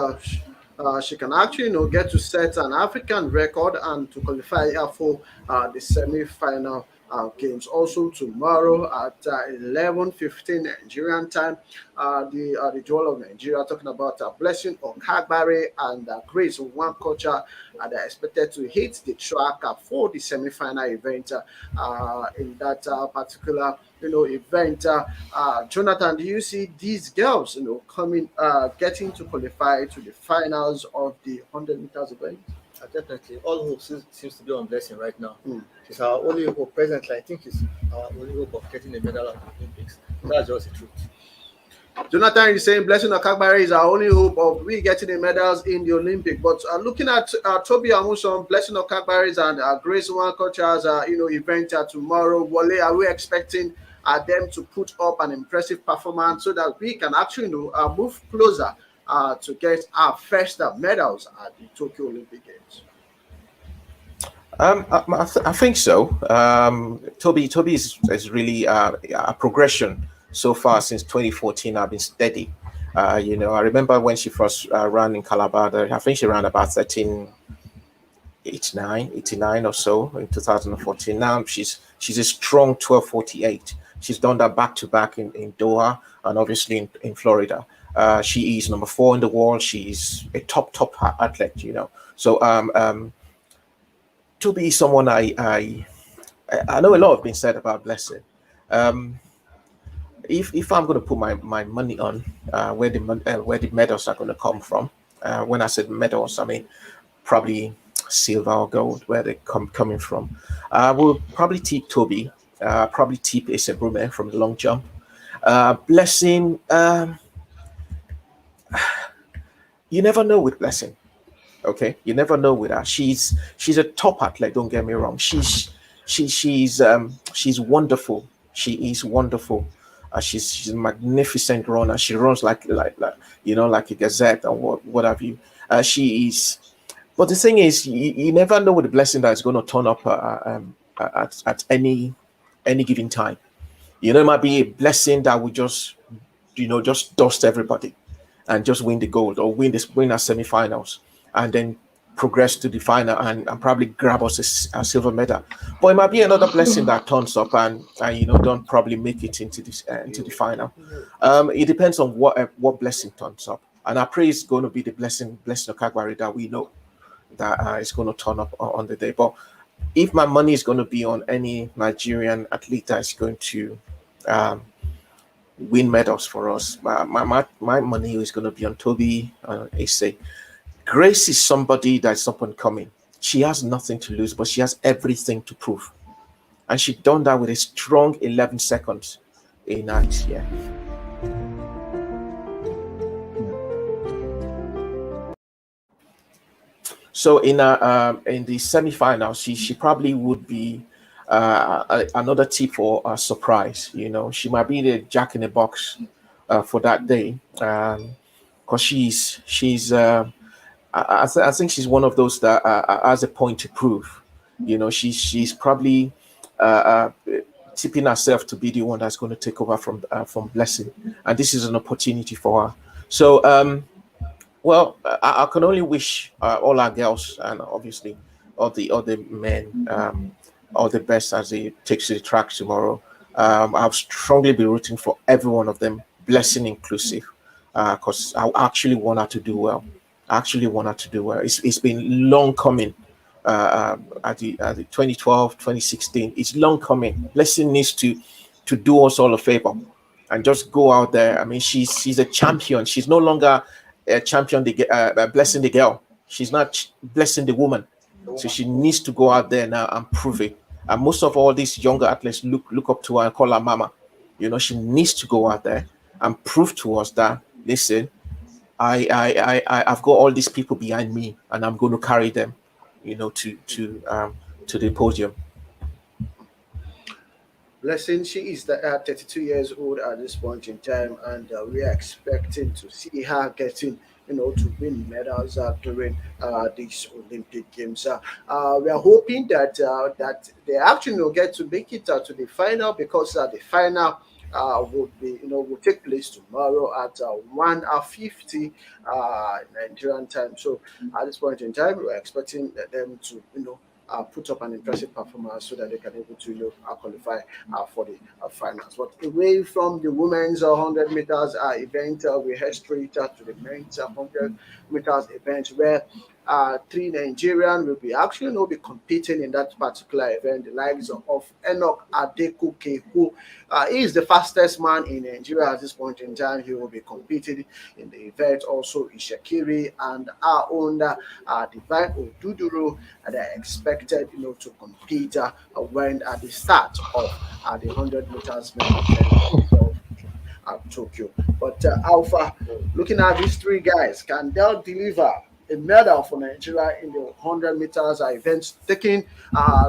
she can actually get to set an African record and to qualify for the semi-final games. Also tomorrow at 11:15 Nigerian time, the duel of Nigeria, talking about Blessing Okagbare and Grace Nwokocha, they're expected to hit the track for the semi-final event in that particular event. Jonathan, do you see these girls, coming, getting to qualify to the finals of the 100 meters event? Definitely. All hope seems to be on Blessing right now. Mm. She's our only hope presently. I think it's our only hope of getting a medal at the Olympics. That's just the truth. Jonathan is saying Blessing Okagbare is our only hope of we getting the medals in the Olympic. But looking at Toby Amuson, Blessing Okagbare's and Grace Nwankocha's event tomorrow, Wale, are we expecting them to put up an impressive performance so that we can actually move closer to get our first medals at the Tokyo Olympic Games? I think so. Toby is really a progression so far since 2014. I've been steady. I remember when she first ran in Calabar. I think she ran about 13:89 or so in 2014. Now she's a strong 12:48. She's done that back to back in Doha and obviously in Florida. She is number 4 in the world. She's a top athlete. So to be someone I know a lot have been said about Blessing. If I'm going to put my money on where the medals are going to come from, when I said medals, I mean probably silver or gold, where they coming from. We'll probably tip Toby, probably tip Isebrume from the long jump. Blessing, you never know with Blessing. Okay, you never know with her. She's a top athlete. Don't get me wrong. She's wonderful. She is wonderful. She's a magnificent runner. She runs like a gazette or what have you. She is. But the thing is, you never know with the Blessing that is going to turn up at any given time. It might be a Blessing that will just dust everybody and just win the gold or win our semifinals and then progress to the final and probably grab us a silver medal. But it might be another Blessing that turns up and don't probably make it into the final. It depends on what Blessing turns up, and I pray it's going to be the Blessing Okagbare that we know that is going to turn up on the day. But if my money is going to be on any Nigerian athlete that is going to win medals for us, my money is going to be on Toby Ase. Grace is somebody that's up and coming. She has nothing to lose, but she has everything to prove. And she done that with a strong 11 seconds in that year. So in the semi-finals, she probably would be another tip for a surprise. She might be the jack in the box for that day, because she's. I think she's one of those that has a point to prove. She's probably tipping herself to be the one that's going to take over from Blessing, and this is an opportunity for her. So, well, I can only wish all our girls and obviously other men all the best as he takes to the track tomorrow. I'll strongly be rooting for every one of them, blessing inclusive, because I actually want her to do well. I actually want her to do well. It's been long coming. At the 2012, 2016, it's long coming. Blessing needs to do us all a favor and just go out there. I mean, she's a champion. She's no longer a champion, blessing the girl. She's not blessing the woman. So she needs to go out there now and prove it. And most of all these younger athletes look up to her and call her mama. She needs to go out there and prove to us that, listen, I've got all these people behind me, and I'm going to carry them, to the podium. Blessing, she is 32 years old at this point in time, and we are expecting to see her getting, to win medals during these Olympic Games. We are hoping that they actually get to make it to the final, because the final will take place tomorrow at 1:50 Nigerian time. So at this point in time, we're expecting them to put up an impressive performance so that they can able to qualify for the finals. But away from the women's 100 meters event, we head straight to the men's 100 meters event, where three Nigerians will be actually be competing in that particular event. The likes of Enoch Adekoke, who is the fastest man in Nigeria at this point in time. He will be competing in the event. Also, Ishakiri and our own Divine Oduduru, they are expected to compete when at the start of the 100 meters event at Tokyo. But Alpha, looking at these three guys, can they deliver a medal for Nigeria in the 100 meters events, looking at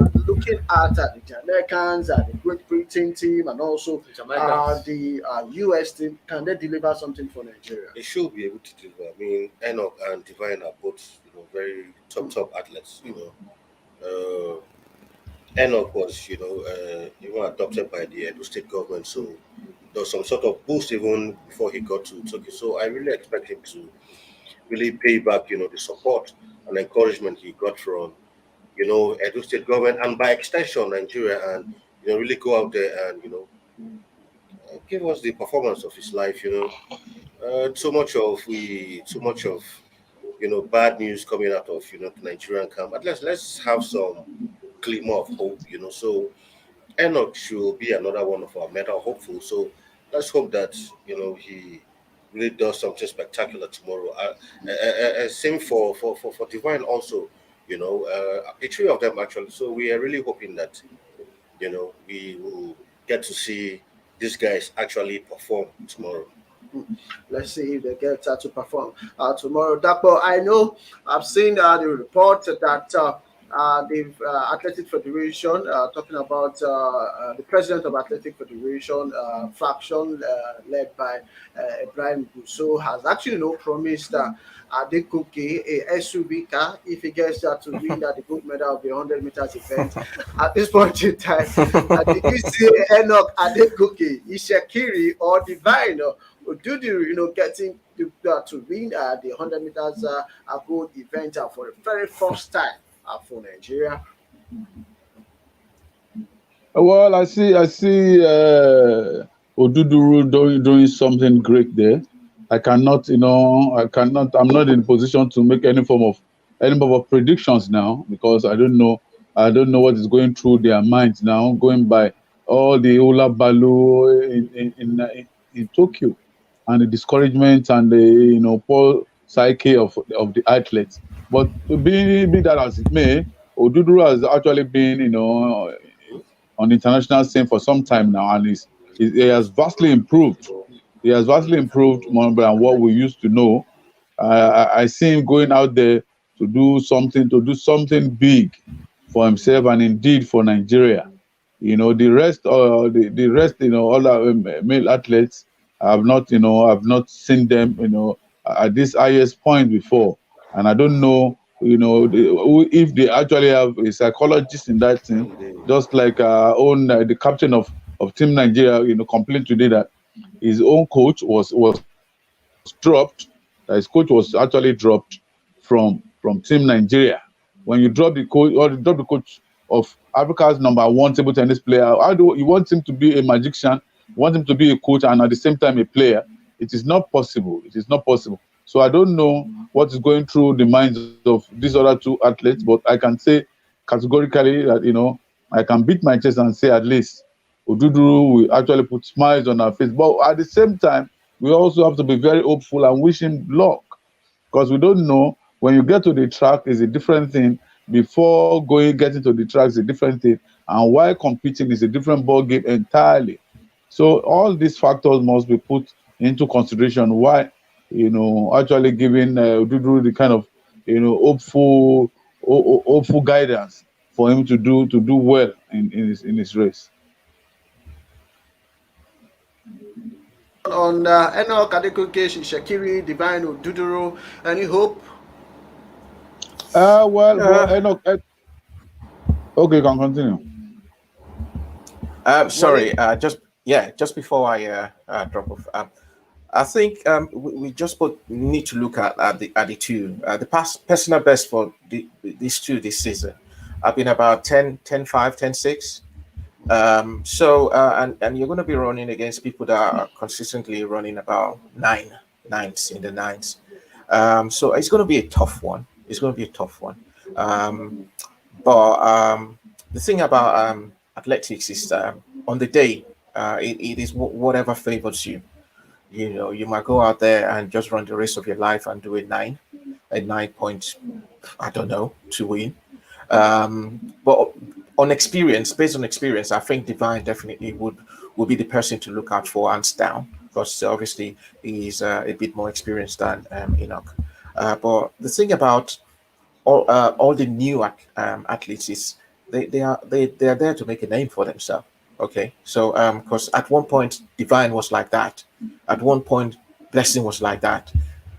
the Jamaicans, the Great Britain team, and also the US team? Can they deliver something for Nigeria? They should be able to deliver. I mean, Enoch and Divine are both very top athletes. Enoch was even adopted by the Edo State government, so there was some sort of boost even before he got to Tokyo. So I really expect him to really pay back, the support and encouragement he got from, Edo State government, and by extension Nigeria, and really go out there and give us the performance of his life. Too much of bad news coming out of the Nigerian camp. But let's have some glimmer of hope. So Enoch should be another one of our medal hopefuls. So let's hope that he really does something spectacular tomorrow. Same for Divine also, the three of them actually. So we are really hoping that, we will get to see these guys actually perform tomorrow. Let's see if they get to perform tomorrow. Dapo, I know I've seen the report that the Athletic Federation, talking about the president of Athletic Federation faction led by Ibrahim Gusso, has actually promised Adekoke a SUV car if he gets to win the gold medal of the 100 meters event. At this point in time, did you see Enoch Adekoke, Ishakiri, or Divine Oduduru, getting to win the 100 meters gold event for the very first time for Nigeria? Well, I see Oduduru doing something great there. I'm not in a position to make any form of predictions now, because I don't know what is going through their minds now, going by all the hula balu in Tokyo, and the discouragement and the poor psyche of the athletes. But be that as it may, Oduduru has actually been on the international scene for some time now, and he has vastly improved. He has vastly improved more than what we used to know. I see him going out there to do something big for himself and indeed for Nigeria. The rest, all the male athletes, I've not seen them, at this highest point before, and I don't know, if they actually have a psychologist in that team, just like the captain of Team Nigeria, complained today that his own coach was dropped. His coach was actually dropped from Team Nigeria. when you drop the coach or drop the coach of Africa's #1 table tennis player, how do you want him to be a magician, want him to be a coach and at the same time a player? It is not possible. It is not possible. So I don't know what is going through the minds of these other two athletes, but I can say categorically that, you know, I can beat my chest and say at least Ududuru will actually put smiles on our face. But at the same time, we also have to be very hopeful and wish him luck, because we don't know, when you get to the track is a different thing. Before getting to the track is a different thing, and while competing is a different ball game entirely. So all these factors must be put into consideration. Why, you know, actually giving Ududuru the kind of, you know, hopeful guidance for him to do well in his race. On Enoch Adekunke, Shakiri, Divine Ududuru, any hope? Enoch. Okay, you can continue. Sorry, just before I drop off, I think we just need to look at the two. The personal best for these two this season have been about 10-5, 10-6. And you're going to be running against people that are consistently running about nines in the nines. So it's going to be a tough one. But the thing about athletics is on the day, it is whatever favors you. You know, you might go out there and just run the race of your life and do a 9 points, I don't know, to win. But based on experience, I think Divine definitely would be the person to look out for, hands down, because obviously he's a bit more experienced than Enoch. But the thing about all the new athletes is they are there to make a name for themselves. Okay, so because at one point Divine was like that, at one point Blessing was like that.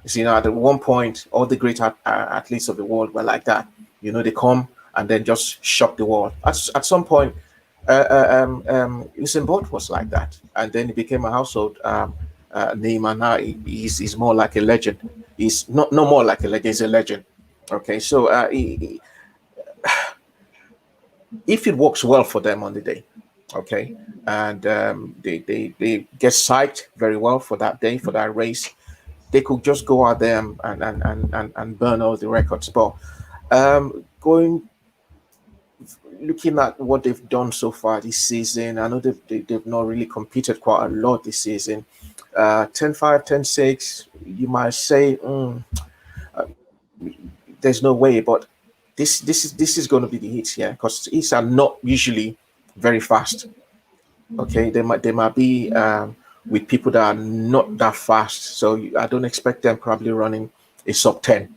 You see, now at one point all the great athletes of the world were like that. You know, they come and then just shock the world. At some point, Usain Bolt was like that, and then he became a household name, and now he's more like a legend. He's not more like a legend; he's a legend. Okay, so if it works well for them on the day, okay, and they get psyched very well for that day, for that race, they could just go out there and burn all the records. But looking at what they've done so far this season, I know they've not really competed quite a lot this season. 10-5, 10-6, you might say there's no way, but this is going to be the heats here, because heats are not usually very fast. Okay, they might be with people that are not that fast, so I don't expect them probably running a sub 10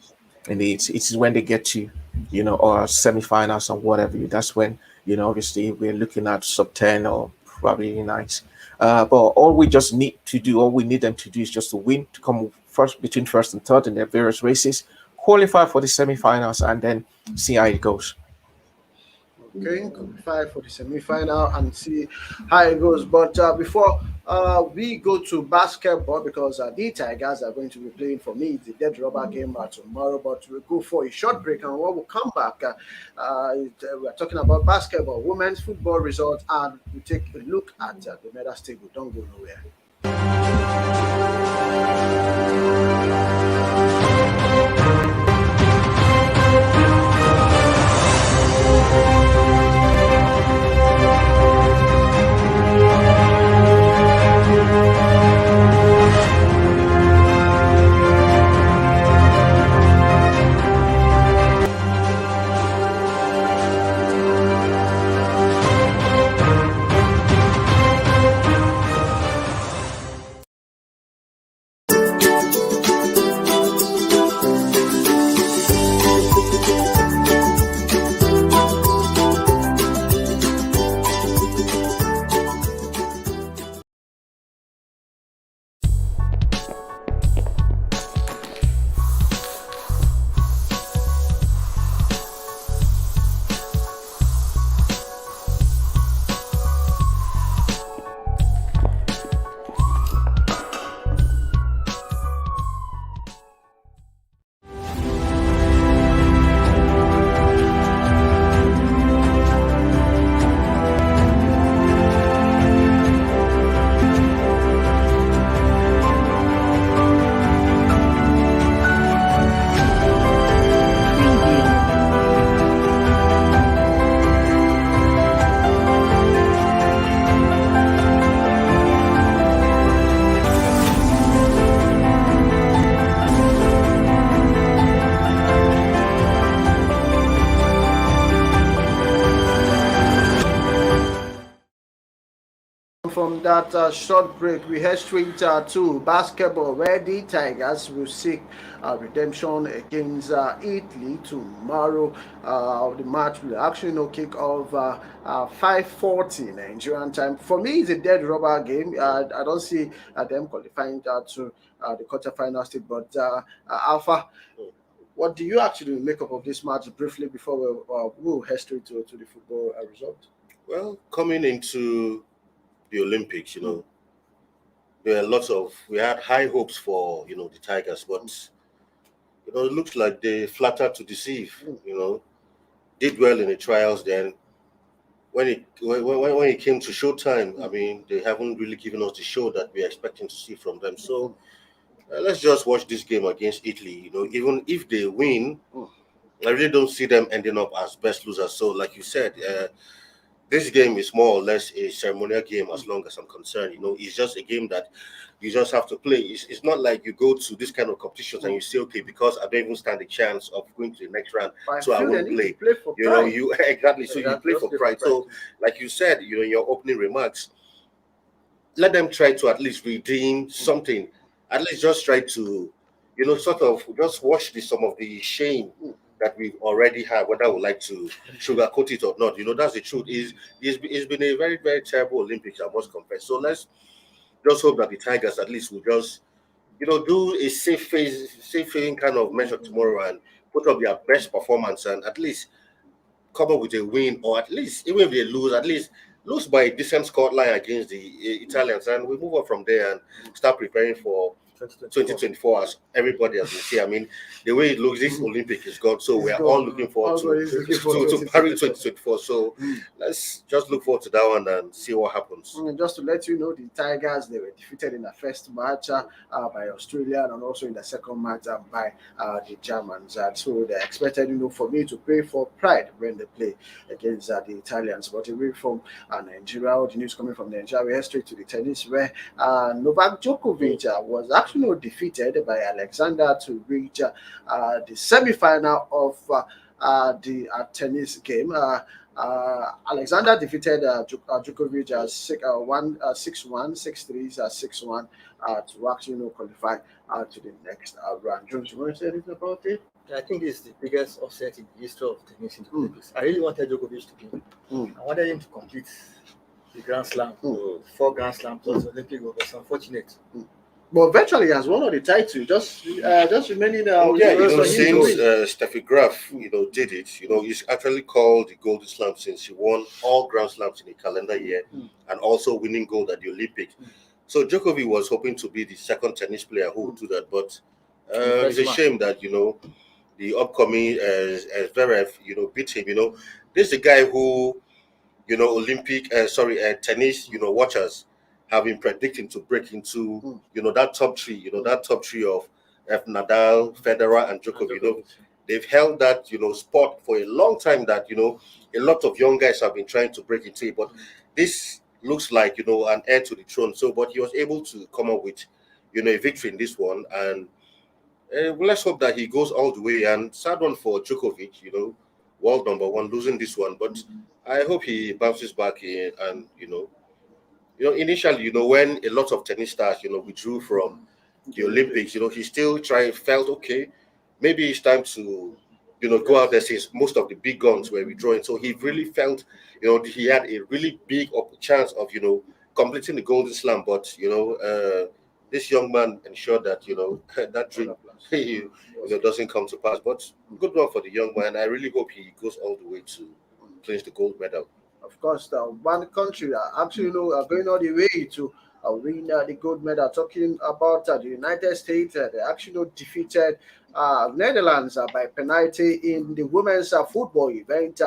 in the heats. It's when they get to, you know, or semifinals or whatever. That's when, you know, obviously we're looking at sub 10 or probably 9s. But all we need them to do is just to win, to come between first and third in their various races, qualify for the semifinals, and then see how it goes. Okay, qualify for the semi-final and see how it goes. But before we go to basketball, because the Tigers are going to be playing, for me, the dead rubber game tomorrow. But we'll go for a short break, and when we come back, we're talking about basketball, women's football results, and we take a look at the medal table. Don't go nowhere. that short break, we head straight to basketball, where the Tigers will seek redemption against Italy tomorrow. The match will actually kick off 5:40 Nigerian time. For me, it's a dead rubber game. I don't see them qualifying to the quarterfinal stage. But Alpha, what do you actually make up of this match briefly before we'll head straight to the football result? Well, coming into the Olympics, there are we had high hopes for, the Tigers, but, it looks like they flattered to deceive, did well in the trials. Then when it came to showtime, I mean, they haven't really given us the show that we're expecting to see from them. So let's just watch this game against Italy. Even if they win, I really don't see them ending up as best losers. So, like you said, this game is more or less a ceremonial game as long as I'm concerned. It's just a game that you just have to play. It's not like you go to this kind of competitions and you say, okay, because I don't even stand a chance of going to the next round, so I won't play. You exactly. So you play for pride. So, like you said, in your opening remarks, let them try to at least redeem something. At least just try to, sort of just wash some of the shame that we've already had, whether we like to sugarcoat it or not. That's the truth. It's been a very, very terrible Olympics, I must confess. So let's just hope that the Tigers at least will just, do a safe kind of measure tomorrow and put up their best performance and at least come up with a win, or at least, even if they lose, at least lose by a decent score line against the Italians, and we move on from there and start preparing for 2024, as everybody has been saying. I mean, the way it looks, this Olympic is gone, so we are all looking forward to Paris 2024. So let's just look forward to that one and see what happens. Just to let you know, the Tigers, they were defeated in the first match by Australia, and also in the second match by the Germans. So they're expected, for me to play for pride when they play against the Italians. But away from Nigeria, all the news coming from Nigeria, we head straight to the tennis, where Novak Djokovic was actually defeated by Alexander to reach the semi-final of the tennis game. Alexander defeated Djokovic 6-1, 6-3, 6-1 to actually qualify to the next round. Jones, you want to say anything about it? I think this is the biggest upset in the history of tennis in the Olympics. I really wanted Djokovic to win. I wanted him to complete the Grand Slam, 4 Grand Slams plus Olympic. Was unfortunate. But virtually, he has won all the titles. Just remaining. Since Steffi Graf, did it. He's actually called the Golden Slam since he won all Grand Slams in a calendar year, and also winning gold at the Olympics. So Djokovic was hoping to be the second tennis player who would do that, but it's a shame that the upcoming Zverev, beat him. This is the guy who, Olympic, tennis, watchers have been predicting to break into, that top three, of Nadal, Federer, and Djokovic. They've held that, spot for a long time that, a lot of young guys have been trying to break into it. But this looks like, an heir to the throne. So, but he was able to come up with, a victory in this one. And let's hope that he goes all the way. And sad one for Djokovic, world number one, losing this one. But I hope he bounces back in and, initially, when a lot of tennis stars, withdrew from the Olympics, he still felt, okay, maybe it's time to, go out there since most of the big guns were withdrawing. So he really felt, he had a really big chance of, completing the Golden Slam. But, this young man ensured that, that dream, doesn't come to pass. But good one for the young man. I really hope he goes all the way to clinch the gold medal. Of course, one country actually going all the way to win the gold medal. Talking about the United States, they actually defeated Netherlands by penalty in the women's football event.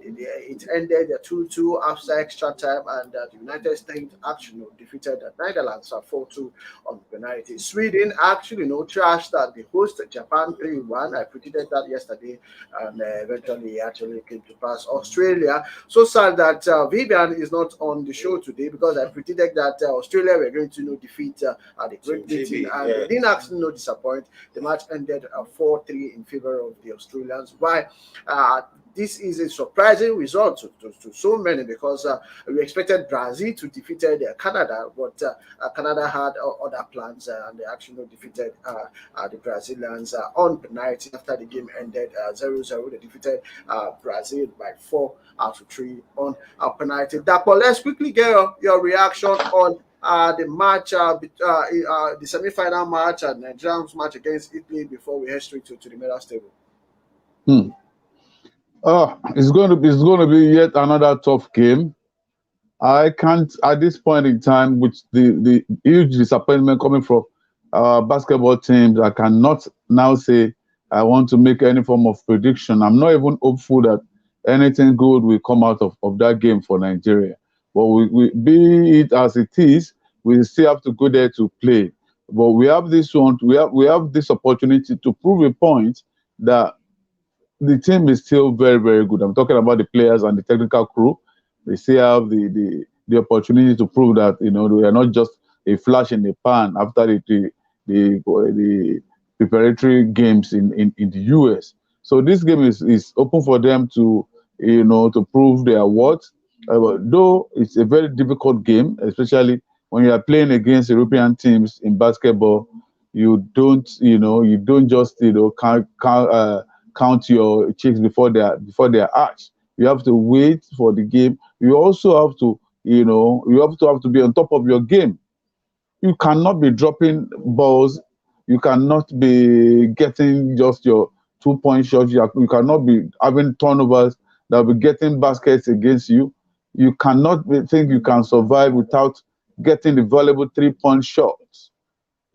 It ended 2-2 after extra time, and the United States actually defeated the Netherlands 4-2 on penalty. Sweden actually trashed the host Japan 3-1. I predicted that yesterday, and eventually actually came to pass. Australia, so sad that Vivian is not on the show today, because I predicted that Australia were going to defeat the Great Britain, and they didn't actually disappoint. The match ended 4-3 in favor of the Australians. Why? this is a surprising result to so many, because we expected Brazil to defeat Canada, but Canada had other plans, and they actually defeated the Brazilians on penalty after the game ended 0-0. They defeated Brazil by 4-3 on penalty. Dapo, let's quickly get your reaction on the match, the semi-final match, and Nigerians match against Italy before we head straight to the medal table. It's going to be yet another tough game. I can't, at this point in time, with the huge disappointment coming from basketball teams, I cannot now say I want to make any form of prediction. I'm not even hopeful that anything good will come out of that game for Nigeria. But we be it as it is, we still have to go there to play. But we have this one. We have this opportunity to prove a point that the team is still very, very good. I'm talking about the players and the technical crew. They still have the opportunity to prove that, you know, they are not just a flash in the pan after the preparatory games in the US. So this game is open for them to, you know, to prove their worth. Though it's a very difficult game, especially when you are playing against European teams in basketball. You don't just, you know, count your chicks before they are hatched. You have to wait for the game. You also have to, you know, have to be on top of your game. You cannot be dropping balls. You cannot be getting just your 2-point shots. You cannot be having turnovers that will be getting baskets against you. You cannot think you can survive without getting the valuable 3-point shots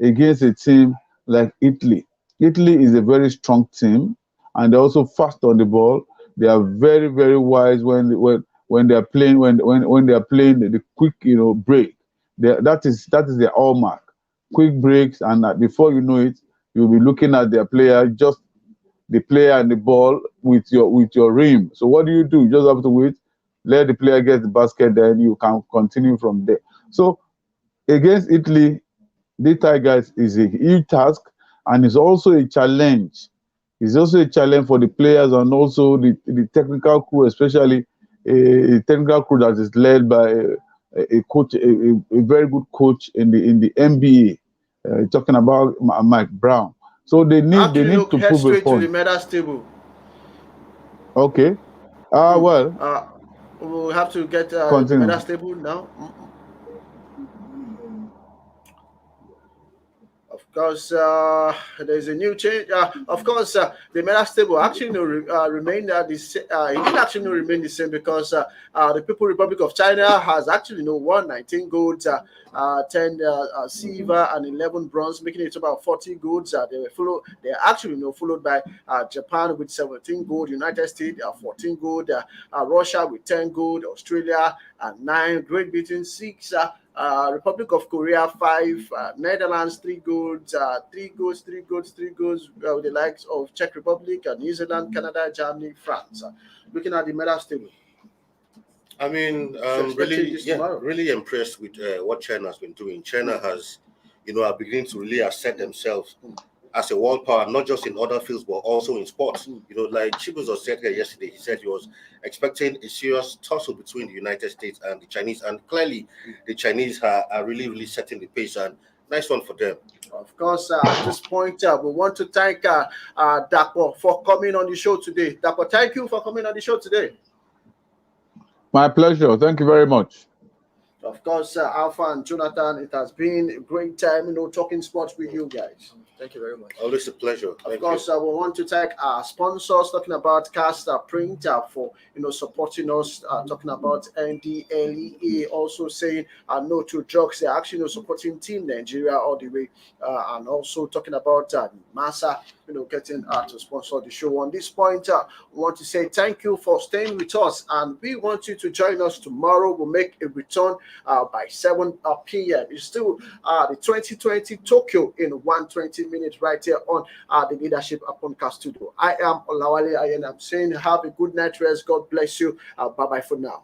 against a team like Italy. Italy is a very strong team, and they're also fast on the ball. They are very, very wise when they are playing the quick, you know, break. That is their hallmark. Quick breaks, and before you know it, you'll be looking at their player, just the player and the ball with your rim. So what do? You just have to wait, let the player get the basket, then you can continue from there. So against Italy, the Tigers is a huge task, and it's also a challenge. It's also a challenge for the players and also the technical crew, especially a technical crew that is led by a coach, a very good coach in the NBA. Talking about Mike Brown. So they need to prove a point. To the medal table. Okay. Well. We'll have to get the medal table now. Of course, there's a new change. Of course, the medal table actually remain the same. It did actually remain the same because the People's Republic of China has actually won 19 golds, 10 silver, and 11 bronze, making it about 40 golds. They actually followed by Japan with 17 gold, United States 14 gold, Russia with 10 gold, Australia 9, Great Britain 6. Republic of Korea 5, Netherlands 3 golds, 3 golds, with the likes of Czech Republic, New Zealand, Canada, Germany, France. Looking at the medal table. I mean, really impressed with what China has been doing. China has, are beginning to really assert themselves as a world power, not just in other fields, but also in sports. Like Chibuzo said here yesterday, he said he was expecting a serious tussle between the United States and the Chinese. And clearly, the Chinese are really, really setting the pace. And nice one for them. Of course, at this point, we want to thank Dapo for coming on the show today. Dapo, thank you for coming on the show today. My pleasure. Thank you very much. Of course, Alpha and Jonathan, it has been a great time, talking sports with you guys. Thank you very much. Always a pleasure. Of course, we want to thank our sponsors, talking about Cast Print for supporting us, talking about NDLEA, also saying no to drugs. They're actually supporting Team Nigeria all the way, and also talking about Massa, getting to sponsor the show. On this point, we want to say thank you for staying with us, and we want you to join us tomorrow. We'll make a return by 7 p.m. It's still the 2020 Tokyo in 120 minutes right here on the Leadership Podcast Studio. I am Olawale Ayen. I'm saying have a good night rest. God bless you. Bye-bye for now.